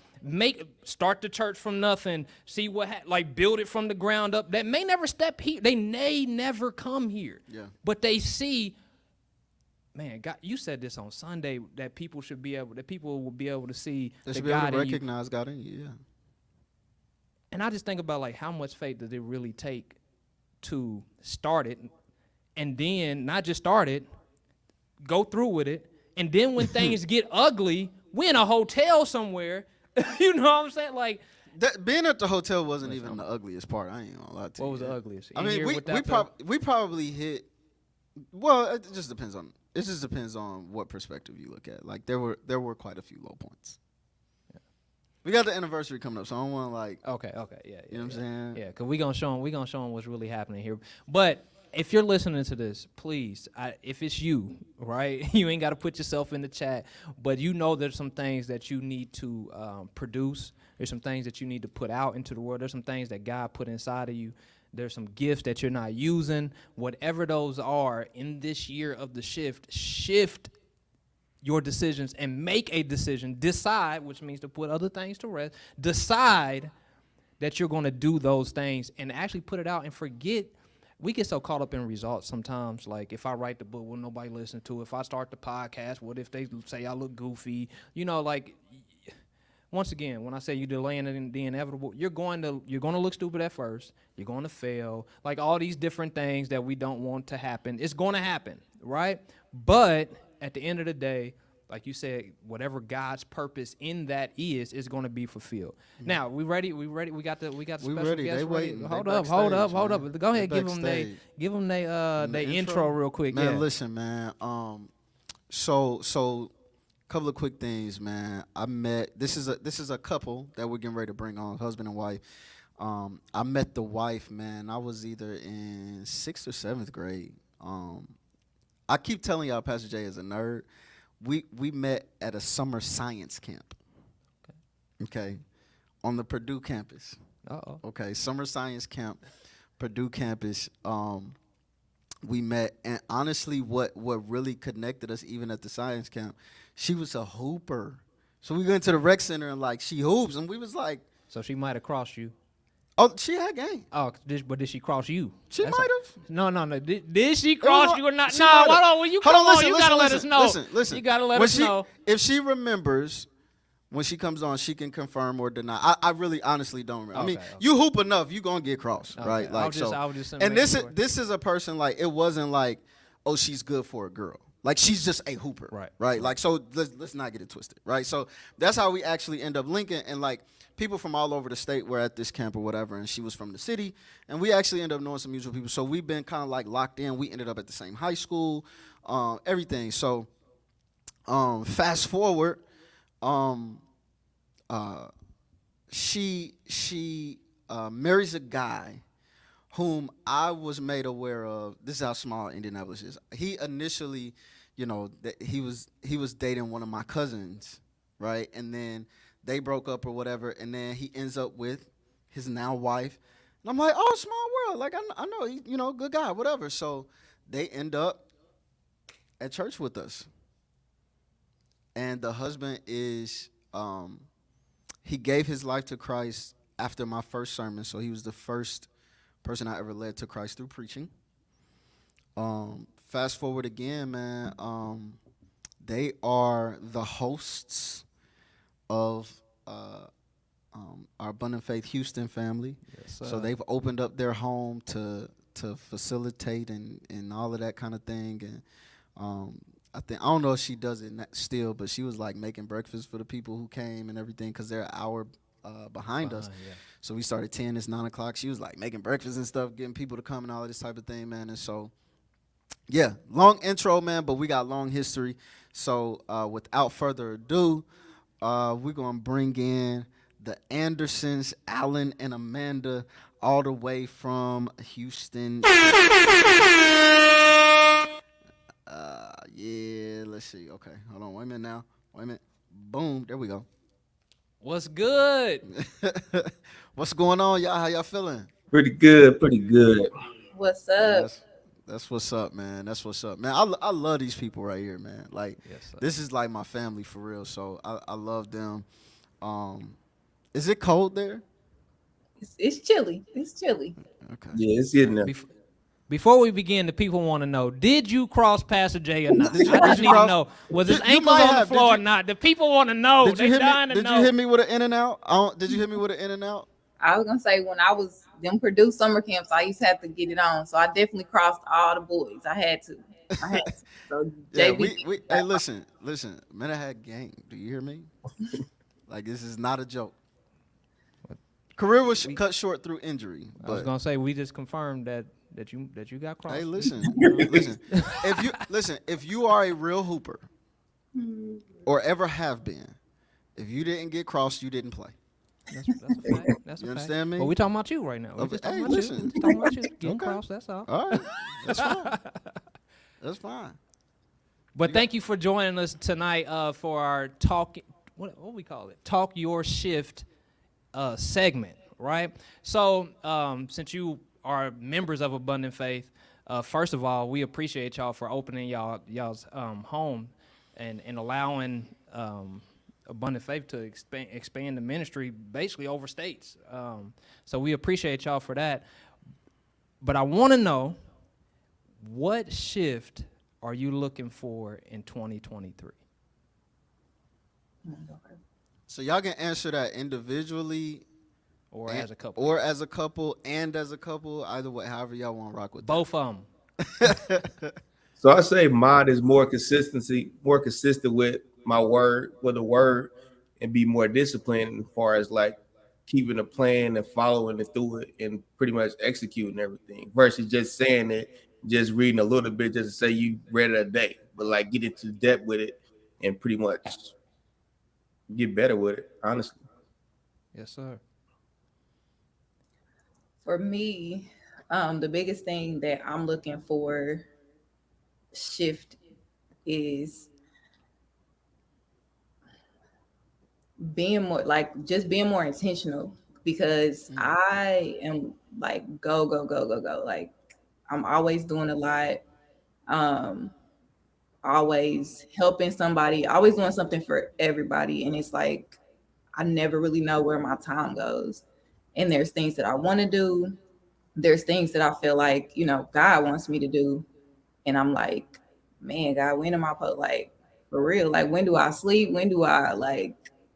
Start the church from nothing, see build it from the ground up. That may never step here. They may never come here. Yeah. But they see, man, God, you said this on Sunday, that people will be able to see they should be able to recognize God in you. Yeah. And I just think about, like, how much faith does it really take to start it, and then not just start it, go through with it, and then when things get ugly, we're in a hotel somewhere. You know what I'm saying? Like, being at the hotel wasn't even the ugliest part. I ain't gonna lie to you. What was the ugliest? I mean, we probably hit. Well, it just depends on what perspective you look at. Like, there were quite a few low points. Yeah. We got the anniversary coming up, so I don't want to like. Okay, yeah. You know what I'm saying? Yeah, because we gonna show them what's really happening here. But if you're listening to this, please, if it's you, right, you ain't got to put yourself in the chat, but you know there's some things that you need to produce. There's some things that you need to put out into the world. There's some things that God put inside of you. There's some gifts that you're not using. Whatever those are, in this year of the shift your decisions and make a decision. Decide, which means to put other things to rest. Decide that you're going to do those things and actually put it out and forget. We get so caught up in results sometimes. Like, if I write the book, will nobody listen to it? If I start the podcast, what if they say I look goofy? You know, like, once again, when I say you're delaying the inevitable, you're going to look stupid at first. You're going to fail. Like, all these different things that we don't want to happen. It's going to happen, right? But at the end of the day, like you said, whatever God's purpose in that is going to be fulfilled. Mm-hmm. Now, we ready? We got the special guests ready. Hold up. Go ahead, give them their intro real quick. Man, listen, man. So couple of quick things, man. I met this is a couple that we're getting ready to bring on, husband and wife. I met the wife, man. I was either in 6th or 7th grade. I keep telling y'all, Pastor Jay is a nerd. We met at a summer science camp. Okay. On the Purdue campus. Uh-oh. Okay, summer science camp, Purdue campus. We met, and honestly, what really connected us, even at the science camp, she was a hooper. So we went to the rec center and, like, she hoops, and we was like. So she might have crossed you. Oh, she had game. Oh, but did she cross you? She might have. No. Did she cross you or not? No, hold on. When you come on, you gotta let us know. Listen. You gotta let us know. If she remembers, when she comes on, she can confirm or deny. I really, honestly don't remember. Okay, I mean, you hoop enough, you gonna get crossed, right? Like, I was just and this is a person, like, it wasn't like, oh, she's good for a girl. Like she's just a hooper, right? Like so, let's not get it twisted, right? So that's how we actually end up linking, and like people from all over the state were at this camp or whatever, and she was from the city, and we actually ended up knowing some mutual people. So we've been kind of like locked in. We ended up at the same high school, everything. So fast forward, um, uh, she marries a guy whom I was made aware of. This is how small Indianapolis is. He initially, he was dating one of my cousins, right? And then they broke up or whatever, and then he ends up with his now wife. And I'm like, oh, small world. Like I know, he, good guy, whatever. So they end up at church with us, and the husband is he gave his life to Christ after my first sermon. So he was the first person I ever led to Christ through preaching. Fast forward again, man. They are the hosts of our Abundant Faith Houston family. Yes, so they've opened up their home to facilitate and all of that kind of thing. And I don't know if she does it still, but she was like making breakfast for the people who came and everything because they're an hour behind us. Yeah. So we started 10, it's 9 o'clock. She was like making breakfast and stuff, getting people to come and all of this type of thing, man. And so, yeah, long intro, man, but we got long history. So without further ado, we're going to bring in the Andersons, Alan and Amanda, all the way from Houston. Yeah, let's see. Okay, hold on. Wait a minute now. Wait a minute. Boom. There we go. What's good? What's going on, y'all? How y'all feeling? Pretty good, pretty good. What's up? That's what's up, man. That's what's up, man. I love these people right here, man. Like, this is like my family for real. So I love them. Is it cold there? It's chilly. It's chilly. Okay. Yeah, it's getting there. Before we begin, the people want to know: did you cross Pastor Jay or not? I just need to know: was his ankles on the floor or not? The people want to know. They dying to know. Did you hit me with an in and out? Did you hit me with an in and out? I was gonna say when I was them Purdue summer camps, I used to have to get it on, so I definitely crossed all the boys. I had to. So yeah, hey, listen. Man, I had game. Do you hear me? Like, this is not a joke. Career was cut short through injury. I was gonna say we just confirmed that you got crossed. Hey, listen. If you are a real hooper, or ever have been, if you didn't get crossed, you didn't play. That's a fact. That's you a understand fact. me? Well, we talking about you right now. We're just talking about you. Talking about you. Getting crossed. That's all. All right. That's fine. That's fine. But thank you for joining us tonight for our talk. What we call it? Talk Your Shift segment, right? So since you are members of Abundant Faith, first of all, we appreciate y'all for opening y'all's home and allowing Abundant Faith to expand the ministry basically over states. So we appreciate y'all for that. But I want to know, what shift are you looking for in 2023? So y'all can answer that individually, or as a couple, and as a couple. Either way, however y'all want to rock with. Both of them. So I say mine is more consistent with my word, with the word, and be more disciplined as far as like keeping a plan and following it through it and pretty much executing everything versus just saying it, just reading a little bit just to say you read it a day, but like get into depth with it and pretty much get better with it, honestly. Yes, sir. For me, the biggest thing that I'm looking for shift is being more intentional, because I am like go. Like I'm always doing a lot, always helping somebody, always doing something for everybody. And it's like, I never really know where my time goes. And there's things that I want to do. There's things that I feel like, God wants me to do. And I'm like, man, God, when am I like, for real? Like, when do I sleep? When do I like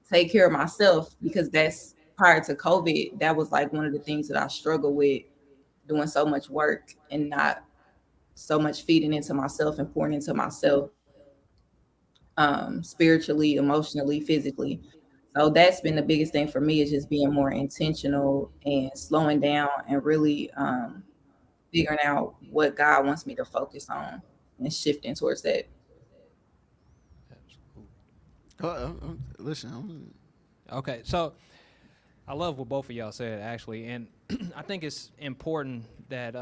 take care of myself? Because that's prior to COVID. That was like one of the things that I struggle with, doing so much work and not so much feeding into myself and pouring into myself, spiritually, emotionally, physically. So that's been the biggest thing for me, is just being more intentional and slowing down and really figuring out what God wants me to focus on and shifting towards that. Listen, Okay, so I love what both of y'all said actually, and I think it's important that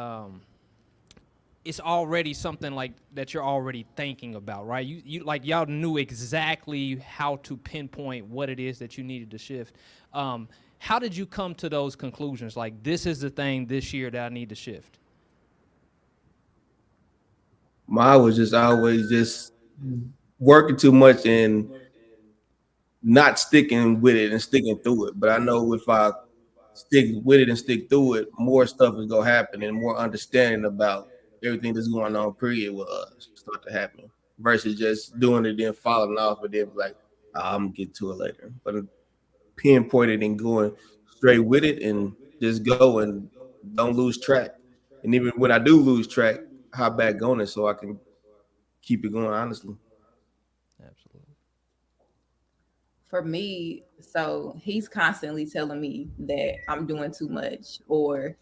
it's already something like that you're already thinking about, right? You like y'all knew exactly how to pinpoint what it is that you needed to shift. How did you come to those conclusions? Like, this is the thing this year that I need to shift. Mine was just always just working too much and not sticking with it and sticking through it. But I know if I stick with it and stick through it, more stuff is gonna happen and more understanding about everything that's going on. Period will start to happen versus just doing it then falling off and then like I'm gonna get to it later. But pinpoint it and going straight with it and just go and don't lose track. And even when I do lose track, hop back on it so I can keep it going. Honestly. Absolutely. For me, so he's constantly telling me that I'm doing too much, or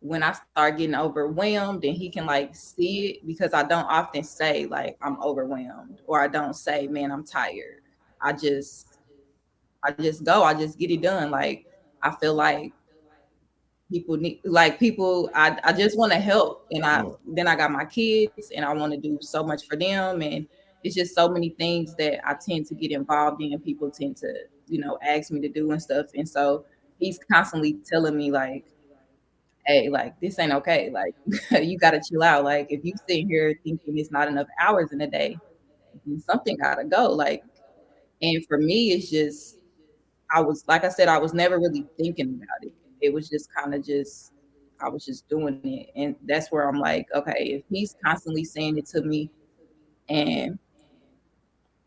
when I start getting overwhelmed, and he can like see it, because I don't often say like I'm overwhelmed, or I don't say, man, I'm tired. I just go, I just get it done. Like, I feel like people need, like, people, I just want to help, and I got my kids and I want to do so much for them, and it's just so many things that I tend to get involved in, and people tend to, ask me to do and stuff. And so he's constantly telling me like, hey, like, this ain't okay, like, you got to chill out. Like, if you sit here thinking it's not enough hours in a day, then something gotta go. Like, and for me, it's just, I was, like I said, I was never really thinking about it. It was just kind of just, I was just doing it. And that's where I'm like, okay, if he's constantly saying it to me, and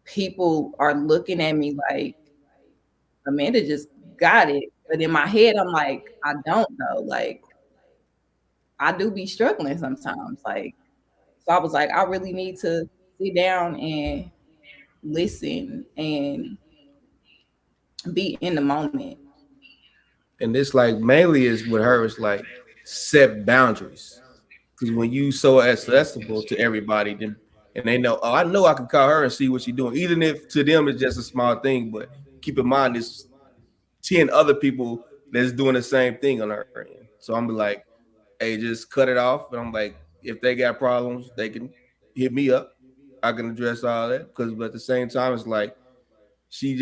people are looking at me like, Amanda just got it. But in my head, I'm like, I don't know. Like, I do be struggling sometimes. Like, so I was like, I really need to sit down and listen and be in the moment. And it's like mainly is with her, it's like set boundaries. Because when you so accessible to everybody, then and they know I can call her and see what she's doing, even if to them it's just a small thing. But keep in mind, there's 10 other people that's doing the same thing on her end. So I'm like, hey, just cut it off. And I'm like, if they got problems, they can hit me up. I can address all that. Because but at the same time, it's like she's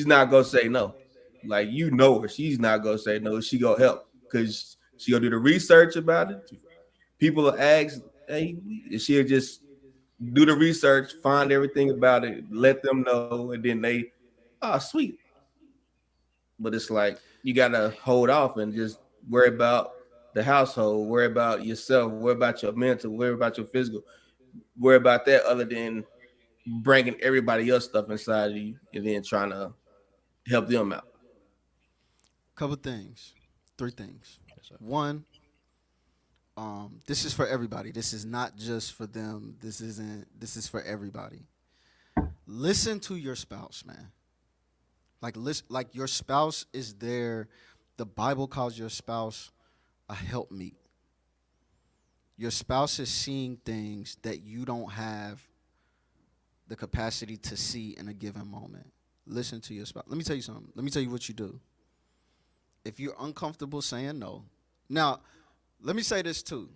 not gonna say no. Like her, she's not gonna say no. She gonna help because she gonna do the research about it. People will ask, hey, she'll just do the research, find everything about it, let them know, and then sweet. But it's like you gotta hold off and just worry about the household, worry about yourself, worry about your mental, worry about your physical, worry about that other than bringing everybody else stuff inside of you and then trying to help them out. couple things, three things. One, this is for everybody. This is not just for them. This isn't. This is for everybody. Listen to your spouse, man. Like, listen, like your spouse is there. The Bible calls your spouse a helpmeet. Your spouse is seeing things that you don't have the capacity to see in a given moment. Listen to your spouse. Let me tell you something. Let me tell you what you do. If you're uncomfortable saying no, now, let me say this too.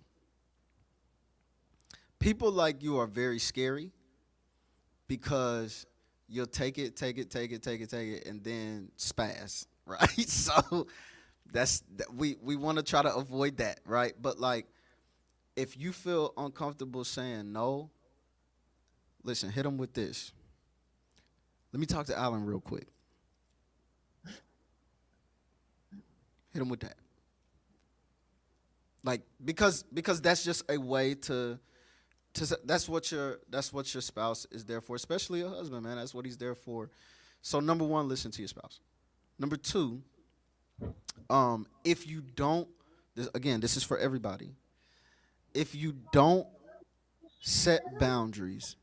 People like you are very scary because you'll take it, and then spaz, right? So we want to try to avoid that, right? But like, if you feel uncomfortable saying no, listen, hit them with this. Let me talk to Alan real quick. Hit him with that. Like, because that's just a way to that's what your spouse is there for, especially your husband, man. That's what he's there for. So number one, listen to your spouse. Number two, if you don't, this is for everybody. If you don't Set boundaries.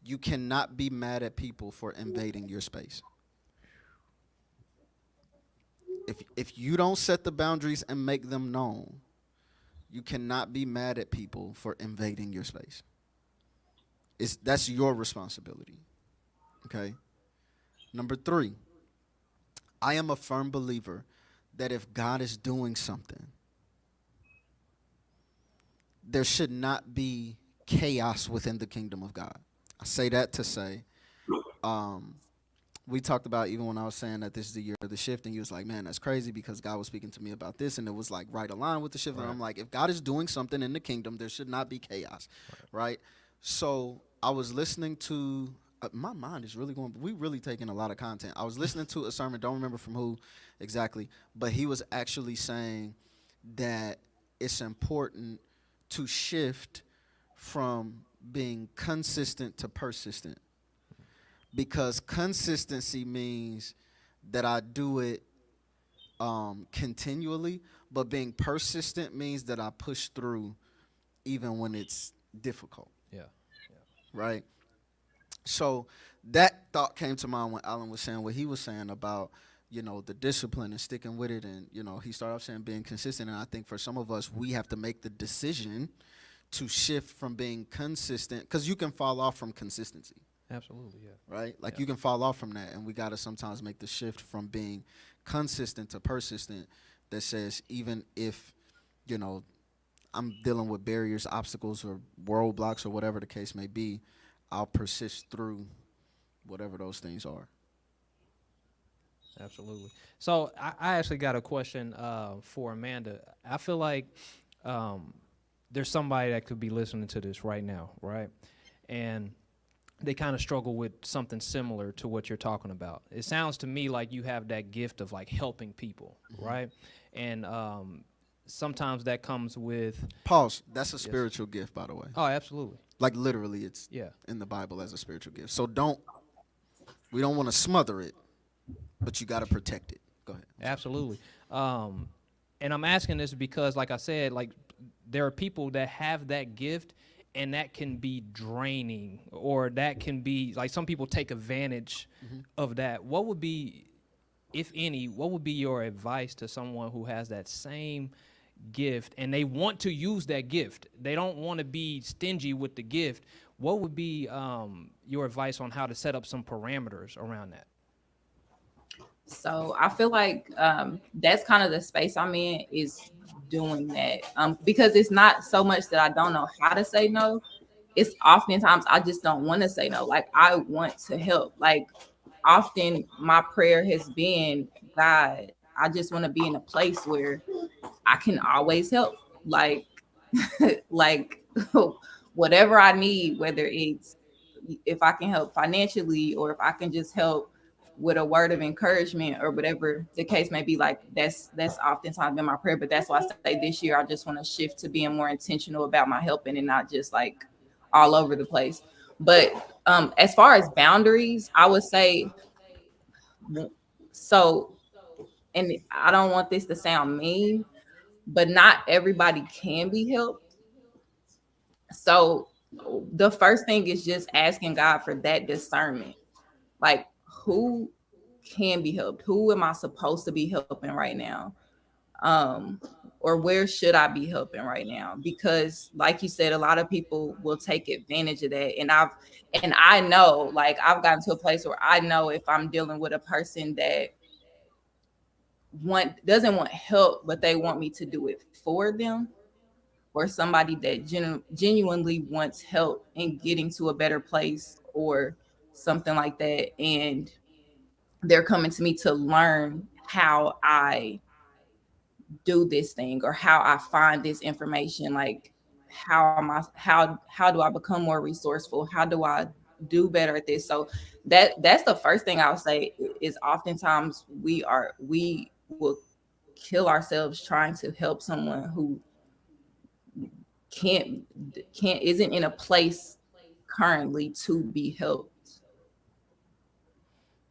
You cannot be mad at people for invading your space. If you don't set the boundaries and make them known, you cannot be mad at people for invading your space. That's your responsibility. Okay? Number 3, I am a firm believer that if God is doing something, there should not be chaos within the kingdom of God. I say that to say, we talked about, even when I was saying that this is the year of the shift, and you was like, man, that's crazy because God was speaking to me about this, and it was like right aligned with the shift. Right. And I'm like, if God is doing something in the kingdom, there should not be chaos, right? So I was listening to, my mind is really going, we really taking a lot of content. I was listening to a sermon, don't remember from who exactly, but he was actually saying that it's important to shift from being consistent to persistent. Because consistency means that I do it continually, but being persistent means that I push through even when it's difficult. Yeah. Right? So that thought came to mind when Alan was saying what he was saying about, the discipline and sticking with it. And, he started off saying being consistent. And I think for some of us, we have to make the decision to shift from being consistent, because you can fall off from consistency. Absolutely, yeah. Right? Like you can fall off from that, and we got to sometimes make the shift from being consistent to persistent, that says even if, I'm dealing with barriers, obstacles, or roadblocks, or whatever the case may be, I'll persist through whatever those things are. Absolutely. So I actually got a question for Amanda. I feel like there's somebody that could be listening to this right now, right? And they kind of struggle with something similar to what you're talking about. It sounds to me like you have that gift of like helping people, right? And sometimes that comes with... Pause. That's a spiritual gift, by the way. Oh, absolutely. Like literally, it's in the Bible as a spiritual gift. So we don't want to smother it, but you got to protect it. Go ahead. Absolutely. And I'm asking this because, like I said, like there are people that have that gift, and that can be draining, or that can be like some people take advantage of that. What would be, if any, what would be your advice to someone who has that same gift and they want to use that gift? They don't want to be stingy with the gift. What would be your advice on how to set up some parameters around that? So I feel like that's kind of the space I'm in, is doing that, because it's not so much that I don't know how to say no. It's oftentimes I just don't want to say no. Like I want to help. Like often my prayer has been, God, I just want to be in a place where I can always help. Like, like whatever I need, whether it's if I can help financially or if I can just help with a word of encouragement or whatever the case may be. Like that's oftentimes been my prayer. But that's why I say this year I just want to shift to being more intentional about my helping and not just like all over the place. But as far as boundaries, I would say, so, and I don't want this to sound mean, but not everybody can be helped. So the first thing is just asking God for that discernment. Like, who can be helped? Who am I supposed to be helping right now? Or where should I be helping right now? Because like you said, a lot of people will take advantage of that. And I know, like I've gotten to a place where I know if I'm dealing with a person that doesn't want help, but they want me to do it for them, or somebody that genuinely wants help in getting to a better place or something like that. And they're coming to me to learn how I do this thing or how I find this information. Like how do I become more resourceful? How do I do better at this? So that's the first thing I'll say is oftentimes we will kill ourselves trying to help someone who isn't in a place currently to be helped.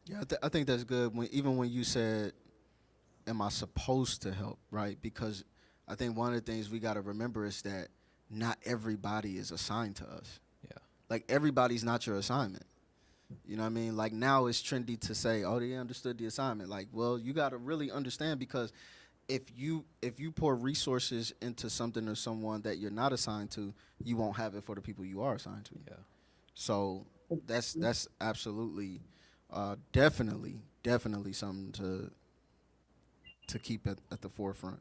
Yeah, I think that's good. Even when you said, am I supposed to help, right? Because I think one of the things we got to remember is that not everybody is assigned to us. Yeah. like everybody's not your assignment. You know what I mean? Like now it's trendy to say, "Oh, they understood the assignment." Like, well, you got to really understand, because if you pour resources into something or someone that you're not assigned to, you won't have it for the people you are assigned to. Yeah. So that's absolutely, definitely something to keep at the forefront.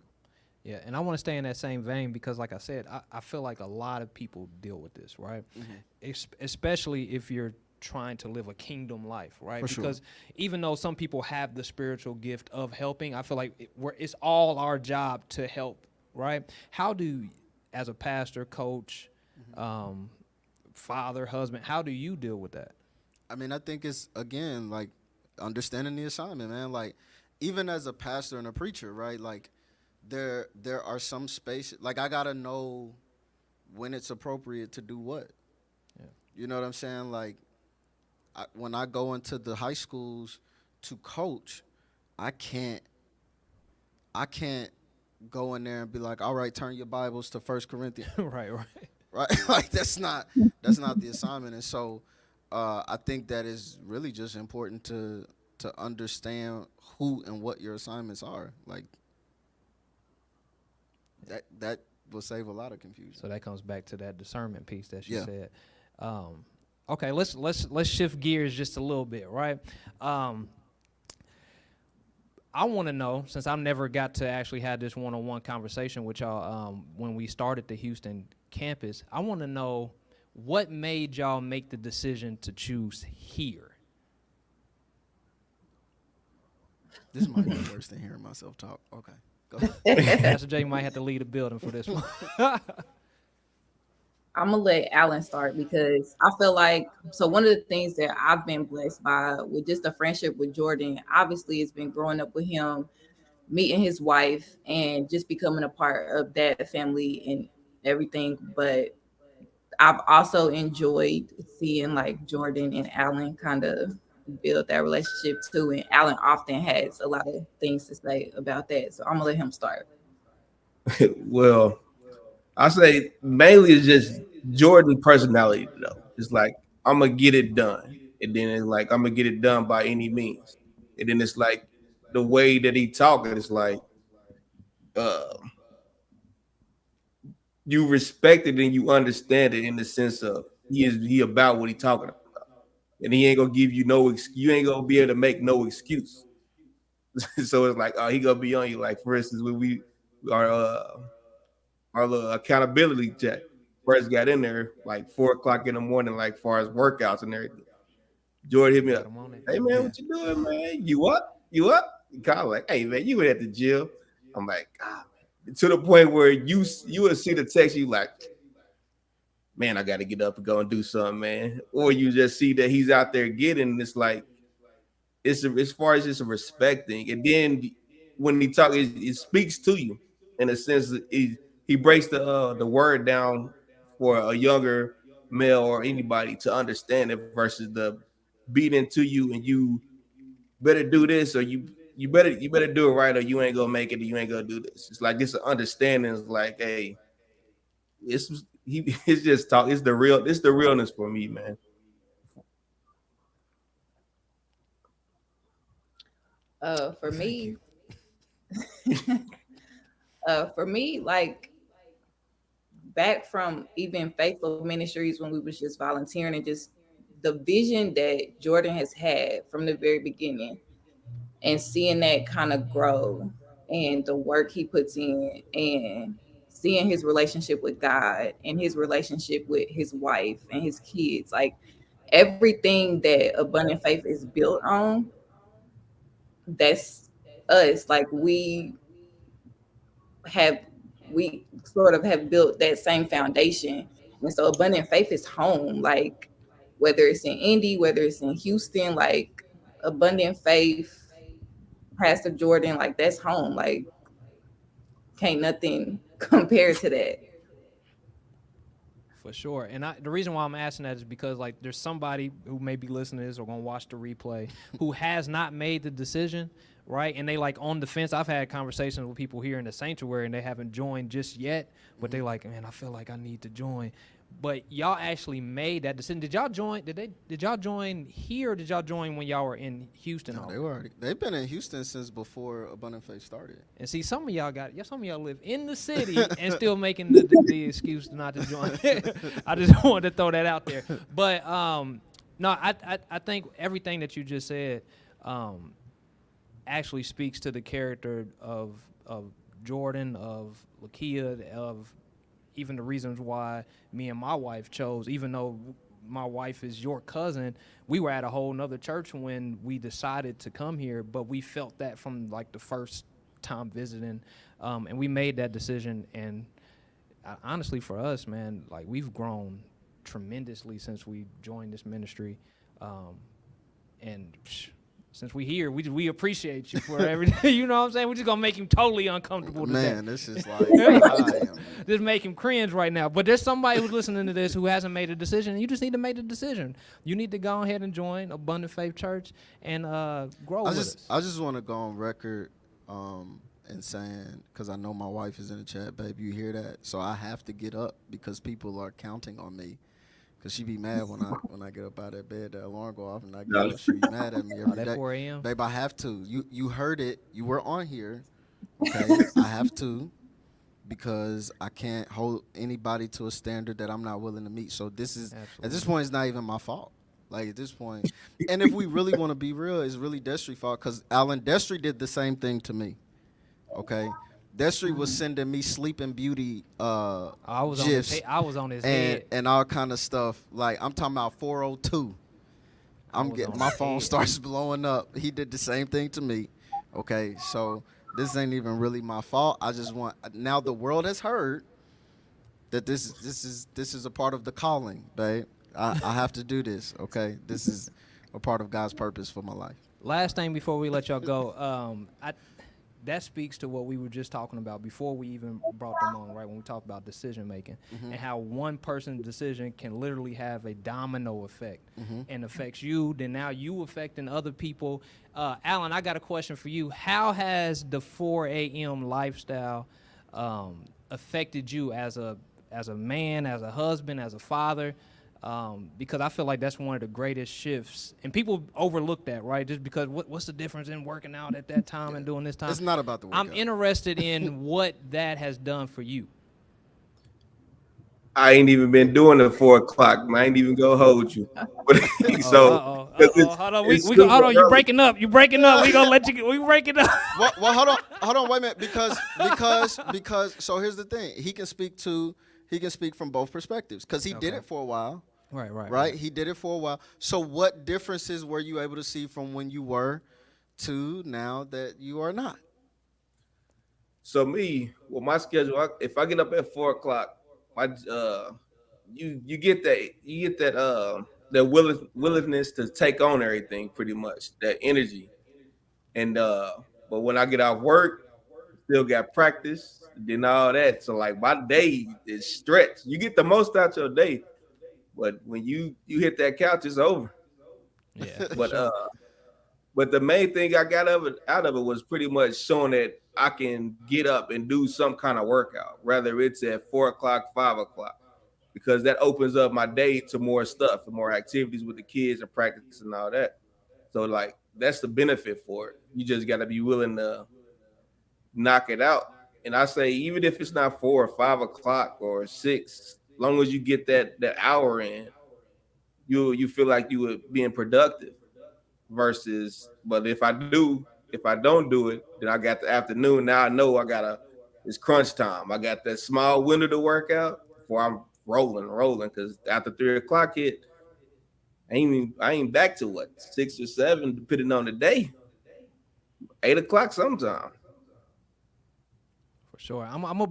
Yeah, and I want to stay in that same vein because, like I said, I feel like a lot of people deal with this, right? Especially if you're trying to live a kingdom life, right? For sure. Because even though some people have the spiritual gift of helping, I feel like it's all our job to help, right? How do, as a pastor, coach, father, husband, how do you deal with that? I mean, I think it's, again, like understanding the assignment, man. Like even as a pastor and a preacher, right? Like there are some spaces, like I gotta know when it's appropriate to do what. Yeah. You know what I'm saying? Like when I go into the high schools to coach, I can't go in there and be like, all right, turn your Bibles to 1 Corinthians. Right. Right? Like that's not the assignment. And so I think that is really just important to understand who and what your assignments are. Like that will save a lot of confusion. So that comes back to that discernment piece that you Yeah. said. Okay, let's shift gears just a little bit, right? I want to know, since I never got to actually have this one-on-one conversation with y'all when we started the Houston campus, I want to know what made y'all make the decision to choose here. This might be worse than hearing myself talk. Okay, go ahead. Pastor J might have to lead a building for this one. I'm gonna let Alan start because I feel like, so one of the things that I've been blessed by with just the friendship with Jordan, obviously it's been growing up with him, meeting his wife, and just becoming a part of that family and everything. But I've also enjoyed seeing like Jordan and Alan kind of build that relationship too. And Alan often has a lot of things to say about that. So I'm gonna let him start. Well, I say mainly it's just Jordan's personality though. It's like I'm gonna get it done, and then it's like I'm gonna get it done by any means, and then it's like the way that he talking. It's like uh, you respect it and you understand it in the sense of he about what he talking about, and he ain't gonna give you no you ain't gonna be able to make no excuse. So it's like he gonna be on you. Like for instance, when we are our little accountability check first got in there like 4 o'clock in the morning, like far as workouts and everything. Jordan hit me up. Hey man, what you doing, man? You up? You up? He kind of like, hey man, you were at the gym. I'm like, God, man. To the point where you will see the text, you like, man, I got to get up and go and do something, man. Or you just see that he's out there getting. It's like as far as just a respect thing, and then when he talks, it speaks to you in a sense. He breaks the word down for a younger male or anybody to understand it versus the beat into you and you better do this or you better do it right or you ain't gonna make it or you ain't gonna do this. It's like this understanding is like, hey, it's just talk. It's the realness for me, man. For me, like back from even Faithful Ministries when we was just volunteering and just the vision that Jordan has had from the very beginning and seeing that kind of grow and the work he puts in and seeing his relationship with God and his relationship with his wife and his kids, like everything that Abundant Faith is built on, that's us. Like have we sort of have built that same foundation. And so Abundant Faith is home, like whether it's in Indy, whether it's in Houston, like Abundant Faith, Pastor Jordan, like that's home. Like can't nothing compare to that. For sure. And the reason why I'm asking that is because like there's somebody who may be listening to this or gonna watch the replay who has not made the decision, right? And they like on the fence. I've had conversations with people here in the sanctuary and they haven't joined just yet, but they like, man, I feel like I need to join. But y'all actually made that decision. Did y'all join? Did y'all join here, or did y'all join when y'all were in Houston? No, they've been in Houston since before Abundant Faith started. And see, some of y'all live in the city and still making the excuse not to join. I just wanted to throw that out there. But no, I think everything that you just said actually speaks to the character of Jordan, of Lakia, of even the reasons why me and my wife chose, even though my wife is your cousin, we were at a whole nother church when we decided to come here, but we felt that from like the first time visiting, and we made that decision. And honestly, for us, man, like we've grown tremendously since we joined this ministry, and since we here, we appreciate you for everything. You know what I'm saying? We're just gonna make him totally uncomfortable today. Man, this is like I am. Just make him cringe right now. But there's somebody who's listening to this who hasn't made a decision, and you just need to make a decision. You need to go ahead and join Abundant Faith Church and grow with us. I just want to go on record and saying, because I know my wife is in the chat, babe, you hear that? So I have to get up because people are counting on me. Cause she be mad when I get up out of bed, the alarm go off and I get up. She be mad at me every day. 4 a.m. Babe, I have to. You heard it. You were on here. Okay, I have to, because I can't hold anybody to a standard that I'm not willing to meet. So this is at this point, it's not even my fault. Like at this point, and if we really want to be real, it's really Destry's fault. Cause Alan Destry did the same thing to me. Okay. Destry was sending me Sleeping Beauty gifs. I was on his head. And all kind of stuff. Like, I'm talking about 402. My phone starts blowing up. He did the same thing to me. Okay, so this ain't even really my fault. I just want, now the world has heard that this is a part of the calling, babe. I have to do this, okay? This is a part of God's purpose for my life. Last thing before we let y'all go, that speaks to what we were just talking about before we even brought them on, right? When we talked about decision making and how one person's decision can literally have a domino effect and affects you. Then now you affecting other people. Alan, I got a question for you. How has the 4 a.m. lifestyle affected you as a man, as a husband, as a father? Because I feel like that's one of the greatest shifts, and people overlook that, right? Just because what's the difference in working out at that time and doing this time? It's not about the workout. I'm interested in what that has done for you. I ain't even been doing the 4 o'clock. I ain't even gonna hold you. Hold on. Hold on. You're breaking up. You're breaking up. We gonna let you. We breaking up. Well, hold on. Wait a minute. Because. So here's the thing. He can speak from both perspectives because he did it for a while. Right. He did it for a while. So what differences were you able to see from when you were to now that you are not? So me, with my schedule, if I get up at 4 o'clock, you get that willingness to take on everything, pretty much, that energy. And but when I get off work, still got practice, then all that. So like my day is stretched. You get the most out your day, but when you hit that couch, it's over. Yeah. But the main thing I got out of it was pretty much showing that I can get up and do some kind of workout, whether it's at 4 o'clock, 5 o'clock, because that opens up my day to more stuff and more activities with the kids and practice and all that. So like that's the benefit for it. You just got to be willing to knock it out. And I say, even if it's not 4 or 5 o'clock or 6, as long as you get that hour in, you feel like you were being productive. Versus, but if I don't do it, then I got the afternoon. Now I know it's crunch time. I got that small window to work out before I'm rolling. Because after 3 o'clock hit, I ain't back to what, 6 or 7, depending on the day. 8 o'clock sometime. For sure. I'm gonna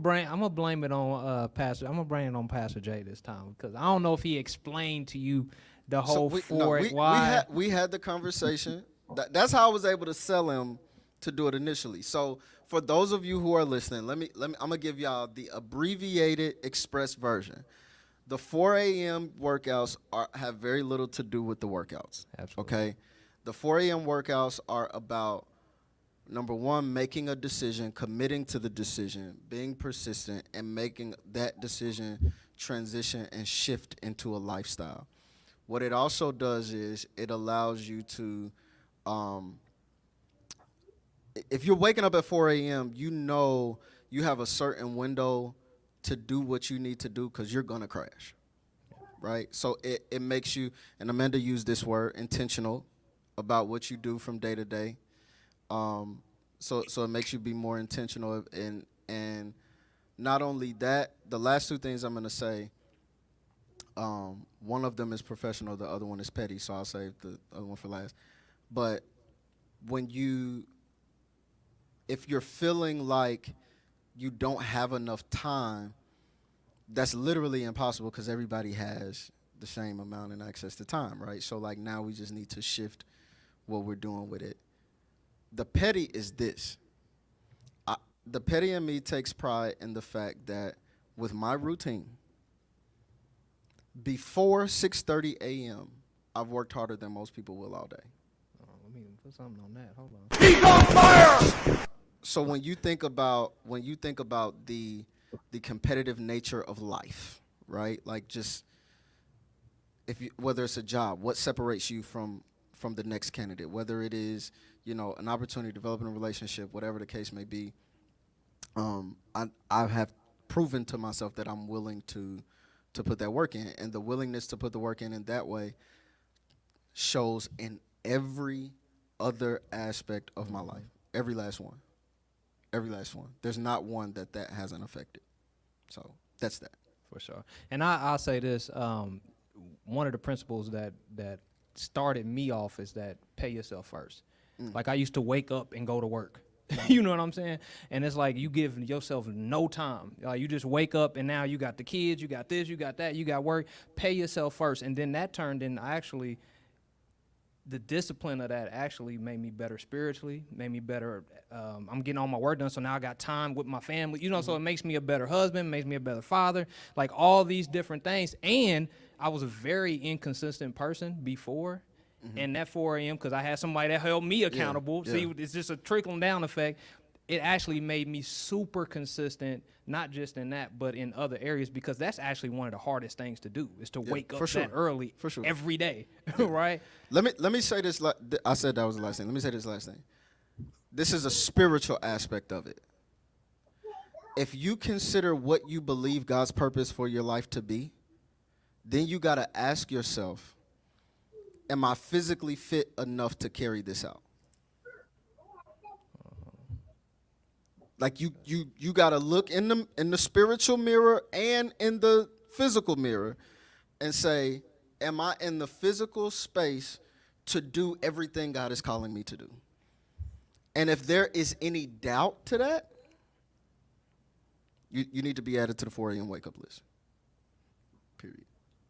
blame it on Pastor. I'm gonna blame it on Pastor Jay this time because I don't know if he explained to you the whole why. We had the conversation. That's how I was able to sell him to do it initially. So for those of you who are listening, let me I'm gonna give y'all the abbreviated express version. The 4 a.m. workouts have very little to do with the workouts. Absolutely. Okay. The 4 a.m. workouts are about Number one, making a decision, committing to the decision, being persistent, and making that decision transition and shift into a lifestyle. What it also does is it allows you to, if you're waking up at 4 a.m., you know you have a certain window to do what you need to do because you're going to crash, right? So it makes you, and Amanda used this word, intentional about what you do from day to day. So it makes you be more intentional, and not only that, the last two things I'm going to say, one of them is professional, the other one is petty, so I'll save the other one for last. But if you're feeling like you don't have enough time, that's literally impossible because everybody has the same amount and access to time, right? So like now we just need to shift what we're doing with it. The petty is this. The petty in me takes pride in the fact that with my routine, before 6:30 a.m., I've worked harder than most people will all day. Oh, let me put something on that. Hold on. He's on fire! So when you think about the competitive nature of life, right? Like just whether it's a job, what separates you from the next candidate, whether it is, an opportunity, developing a relationship, whatever the case may be. I have proven to myself that I'm willing to put that work in, and the willingness to put the work in that way shows in every other aspect of my life. Every last one. There's not one that hasn't affected. So that's that. For sure. And I'll say this, one of the principles that started me off is that pay yourself first. Like I used to wake up and go to work. You know what I'm saying? And it's like you give yourself no time. Like you just wake up and now you got the kids, you got this, you got that, you got work. Pay yourself first. And then that turned in the discipline of that actually made me better spiritually, made me better. I'm getting all my work done, so now I got time with my family. So it makes me a better husband, makes me a better father, like all these different things. And I was a very inconsistent person before. And that 4 a.m., because I had somebody that held me accountable. Yeah. See, it's just a trickling down effect. It actually made me super consistent, not just in that, but in other areas, because that's actually one of the hardest things to do is to wake up that early every day, right? Let me say this. I said that was the last thing. Let me say this last thing. This is a spiritual aspect of it. If you consider what you believe God's purpose for your life to be, then you got to ask yourself, am I physically fit enough to carry this out? Like you got to look in the spiritual mirror and in the physical mirror and say, am I in the physical space to do everything God is calling me to do? And if there is any doubt to that, you need to be added to the 4 a.m. wake up list. Period.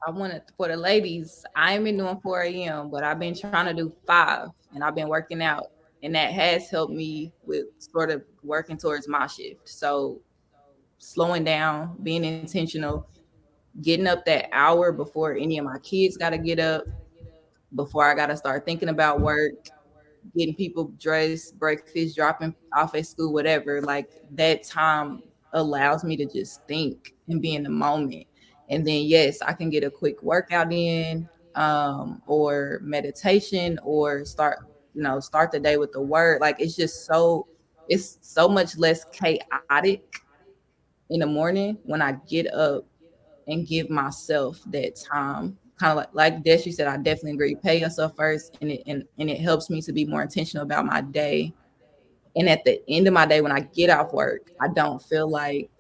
I wanted for the ladies, I ain't been doing 4 a.m., but I've been trying to do 5, and I've been working out, and that has helped me with sort of working towards my shift. So slowing down, being intentional, getting up that hour before any of my kids got to get up, before I got to start thinking about work, getting people dressed, breakfast, dropping off at school, whatever. Like that time allows me to just think and be in the moment. And then, yes, I can get a quick workout in, or meditation, or start the day with the word. Like it's so much less chaotic in the morning when I get up and give myself that time. Kind of like Deshy said, I definitely agree. Pay yourself first, and it helps me to be more intentional about my day. And at the end of my day, when I get off work, I don't feel like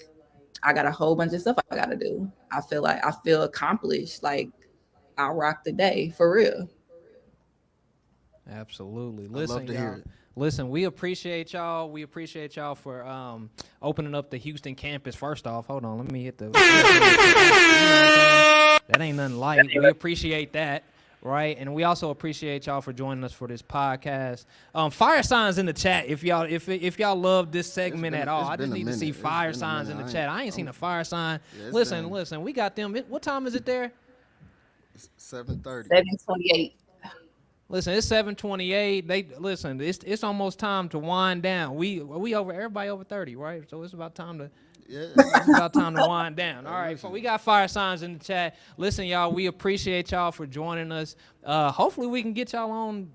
I got a whole bunch of stuff I got to do. I feel accomplished. Like I rock the day for real. Absolutely. Listen, I love to hear it. Listen, we appreciate y'all. We appreciate y'all for opening up the Houston campus. First off, hold on, let me hit the. That ain't nothing light. We appreciate that. Right, and we also appreciate y'all for joining us for this podcast. Fire signs in the chat if y'all love this segment at all. I just need to see fire signs in the chat. I ain't seen a fire sign. Listen, we got them. What time is it there? 7:30. 7:28. Listen, it's 7:28. It's almost time to wind down. Everybody over 30, right? So it's about time to wind down. All right, so we got fire signs in the chat. Listen, y'all, we appreciate y'all for joining us. Hopefully we can get y'all on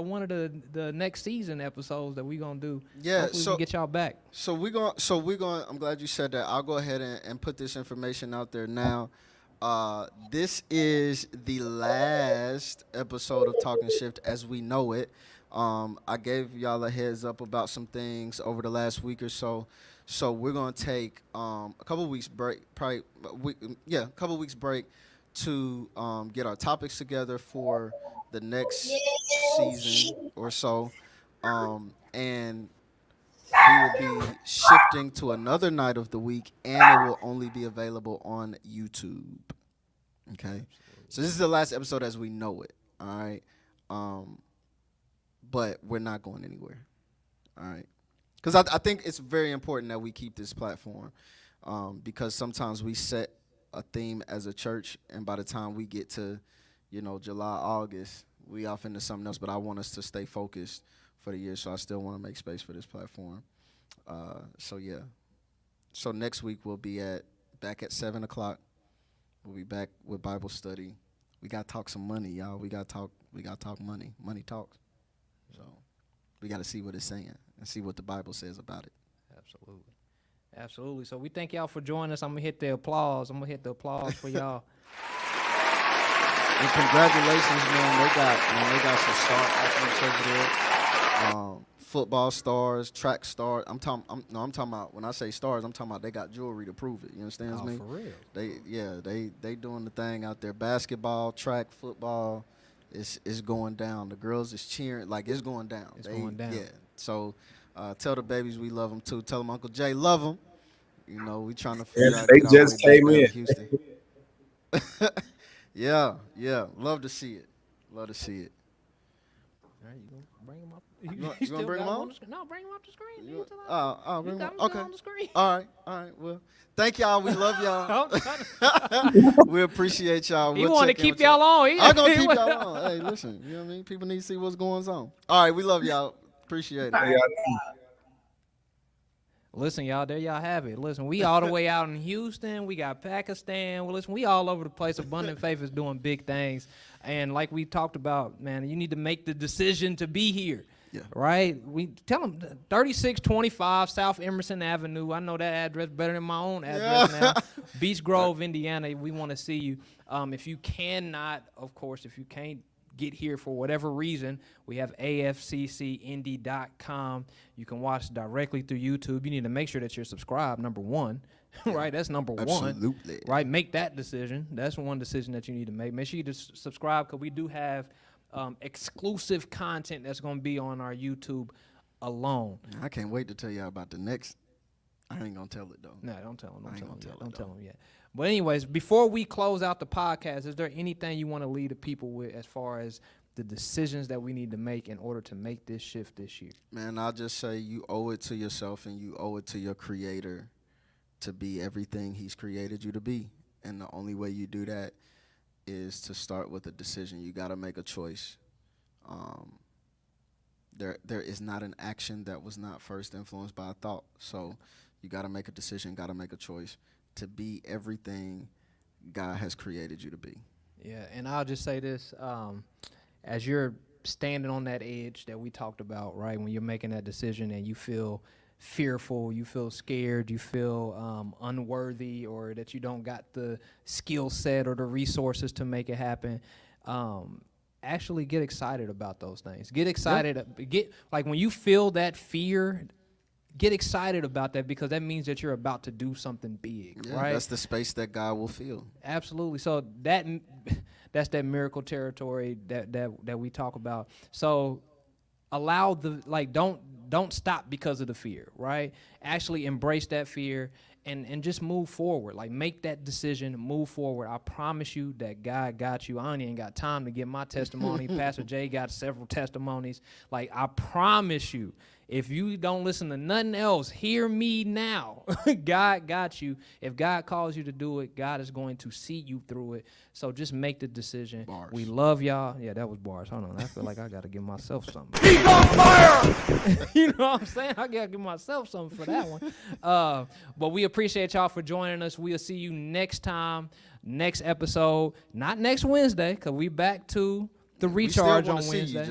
one of the next season episodes that we're gonna do. Yeah, hopefully we can get y'all back. So we're going. I'm glad you said that. I'll go ahead and put this information out there now. This is the last episode of Talking Shift as we know it. I gave y'all a heads up about some things over the last week or so. So we're gonna take a couple weeks break, a couple weeks break to get our topics together for the next season or so, and we will be shifting to another night of the week, and it will only be available on YouTube. Okay, so this is the last episode as we know it. All right, but we're not going anywhere. All right. Because I think it's very important that we keep this platform because sometimes we set a theme as a church, and by the time we get to, July, August, we off into something else. But I want us to stay focused for the year, so I still want to make space for this platform. So next week we'll be back at 7 o'clock. We'll be back with Bible study. We got to talk some money, y'all. We got to talk money. Money talks. So we got to see what it's saying and see what the Bible says about it. Absolutely. So we thank y'all for joining us. I'm going to hit the applause. For y'all. And congratulations, man. They got some star athletes over there. Football stars, track stars. I'm talking about, when I say stars, I'm talking about they got jewelry to prove it. You understand me? For real? They doing the thing out there. Basketball, track, football. It's going down. The girls is cheering. Like, it's going down. It's going down. Yeah. So tell the babies we love them, too. Tell them Uncle Jay love them. We trying to figure out. They just came in. Houston. Yeah. Love to see it. All right, you gonna bring them up? You gonna bring them on? No, bring them up the screen. Bring them okay. On the screen. All right. Well, thank y'all. We love y'all. We appreciate y'all. He want to keep y'all on. I'm gonna keep y'all on. Hey, listen. You know what I mean? People need to see what's going on. All right, we love y'all. Appreciate it. Listen, y'all, there y'all have it. Listen, we all the way out in Houston. We got Pakistan. Well, listen, we all over the place. Abundant Faith is doing big things. And like we talked about, man, you need to make the decision to be here. Yeah. Right? We tell them 3625 South Emerson Avenue. I know that address better than my own address now. Beach Grove, Indiana. We want to see you. If you can't get here for whatever reason, we have afccindy.com. You can watch directly through YouTube. You need to make sure that you're subscribed, number one. Right? That's number one. Absolutely. Right? Make that decision. That's one decision that you need to make. Make sure you just subscribe because we do have exclusive content that's going to be on our YouTube alone. I can't wait to tell y'all about the next. I ain't going to tell it, though. No, don't tell them. Don't tell them yet. But anyways, before we close out the podcast, is there anything you want to leave the people with as far as the decisions that we need to make in order to make this shift this year? Man, I'll just say you owe it to yourself and you owe it to your Creator to be everything He's created you to be. And the only way you do that is to start with a decision. You got to make a choice. There is not an action that was not first influenced by a thought. So you got to make a decision, got to make a choice to be everything God has created you to be. Yeah, and I'll just say this. As you're standing on that edge that we talked about, right, when you're making that decision and you feel fearful, you feel scared, you feel unworthy, or that you don't got the skill set or the resources to make it happen, actually get excited about those things. Get excited. Yep. When you feel that fear, get excited about that because that means that you're about to do something big, right? That's the space that God will fill. Absolutely. So that's that miracle territory that we talk about. So allow don't stop because of the fear, right? Actually embrace that fear and just move forward. Like, make that decision, move forward. I promise you that God got you. I ain't got time to get my testimony. Pastor Jay got several testimonies. Like, I promise you, If you don't listen to nothing else, hear me now. God got you. If God calls you to do it, God is going to see you through it. So just make the decision. Bars. We love y'all. Yeah, that was bars. Hold on. I feel like I got to give myself something. He's on fire! You know what I'm saying? I got to give myself something for that one. But we appreciate y'all for joining us. We'll see you next time, next episode. Not next Wednesday, because we back to the recharge on Wednesday.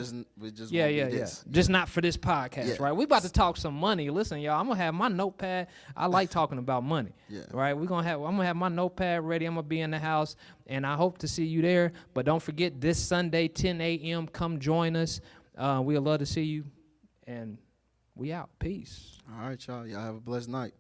Yeah. Just not for this podcast, right? We about to talk some money. Listen, y'all, I'm gonna have my notepad. I like talking about money. Right? I'm gonna have my notepad ready. I'm gonna be in the house, and I hope to see you there. But don't forget, this Sunday, 10 a.m. Come join us. We'd love to see you, and we out. Peace. All right, y'all. Y'all have a blessed night.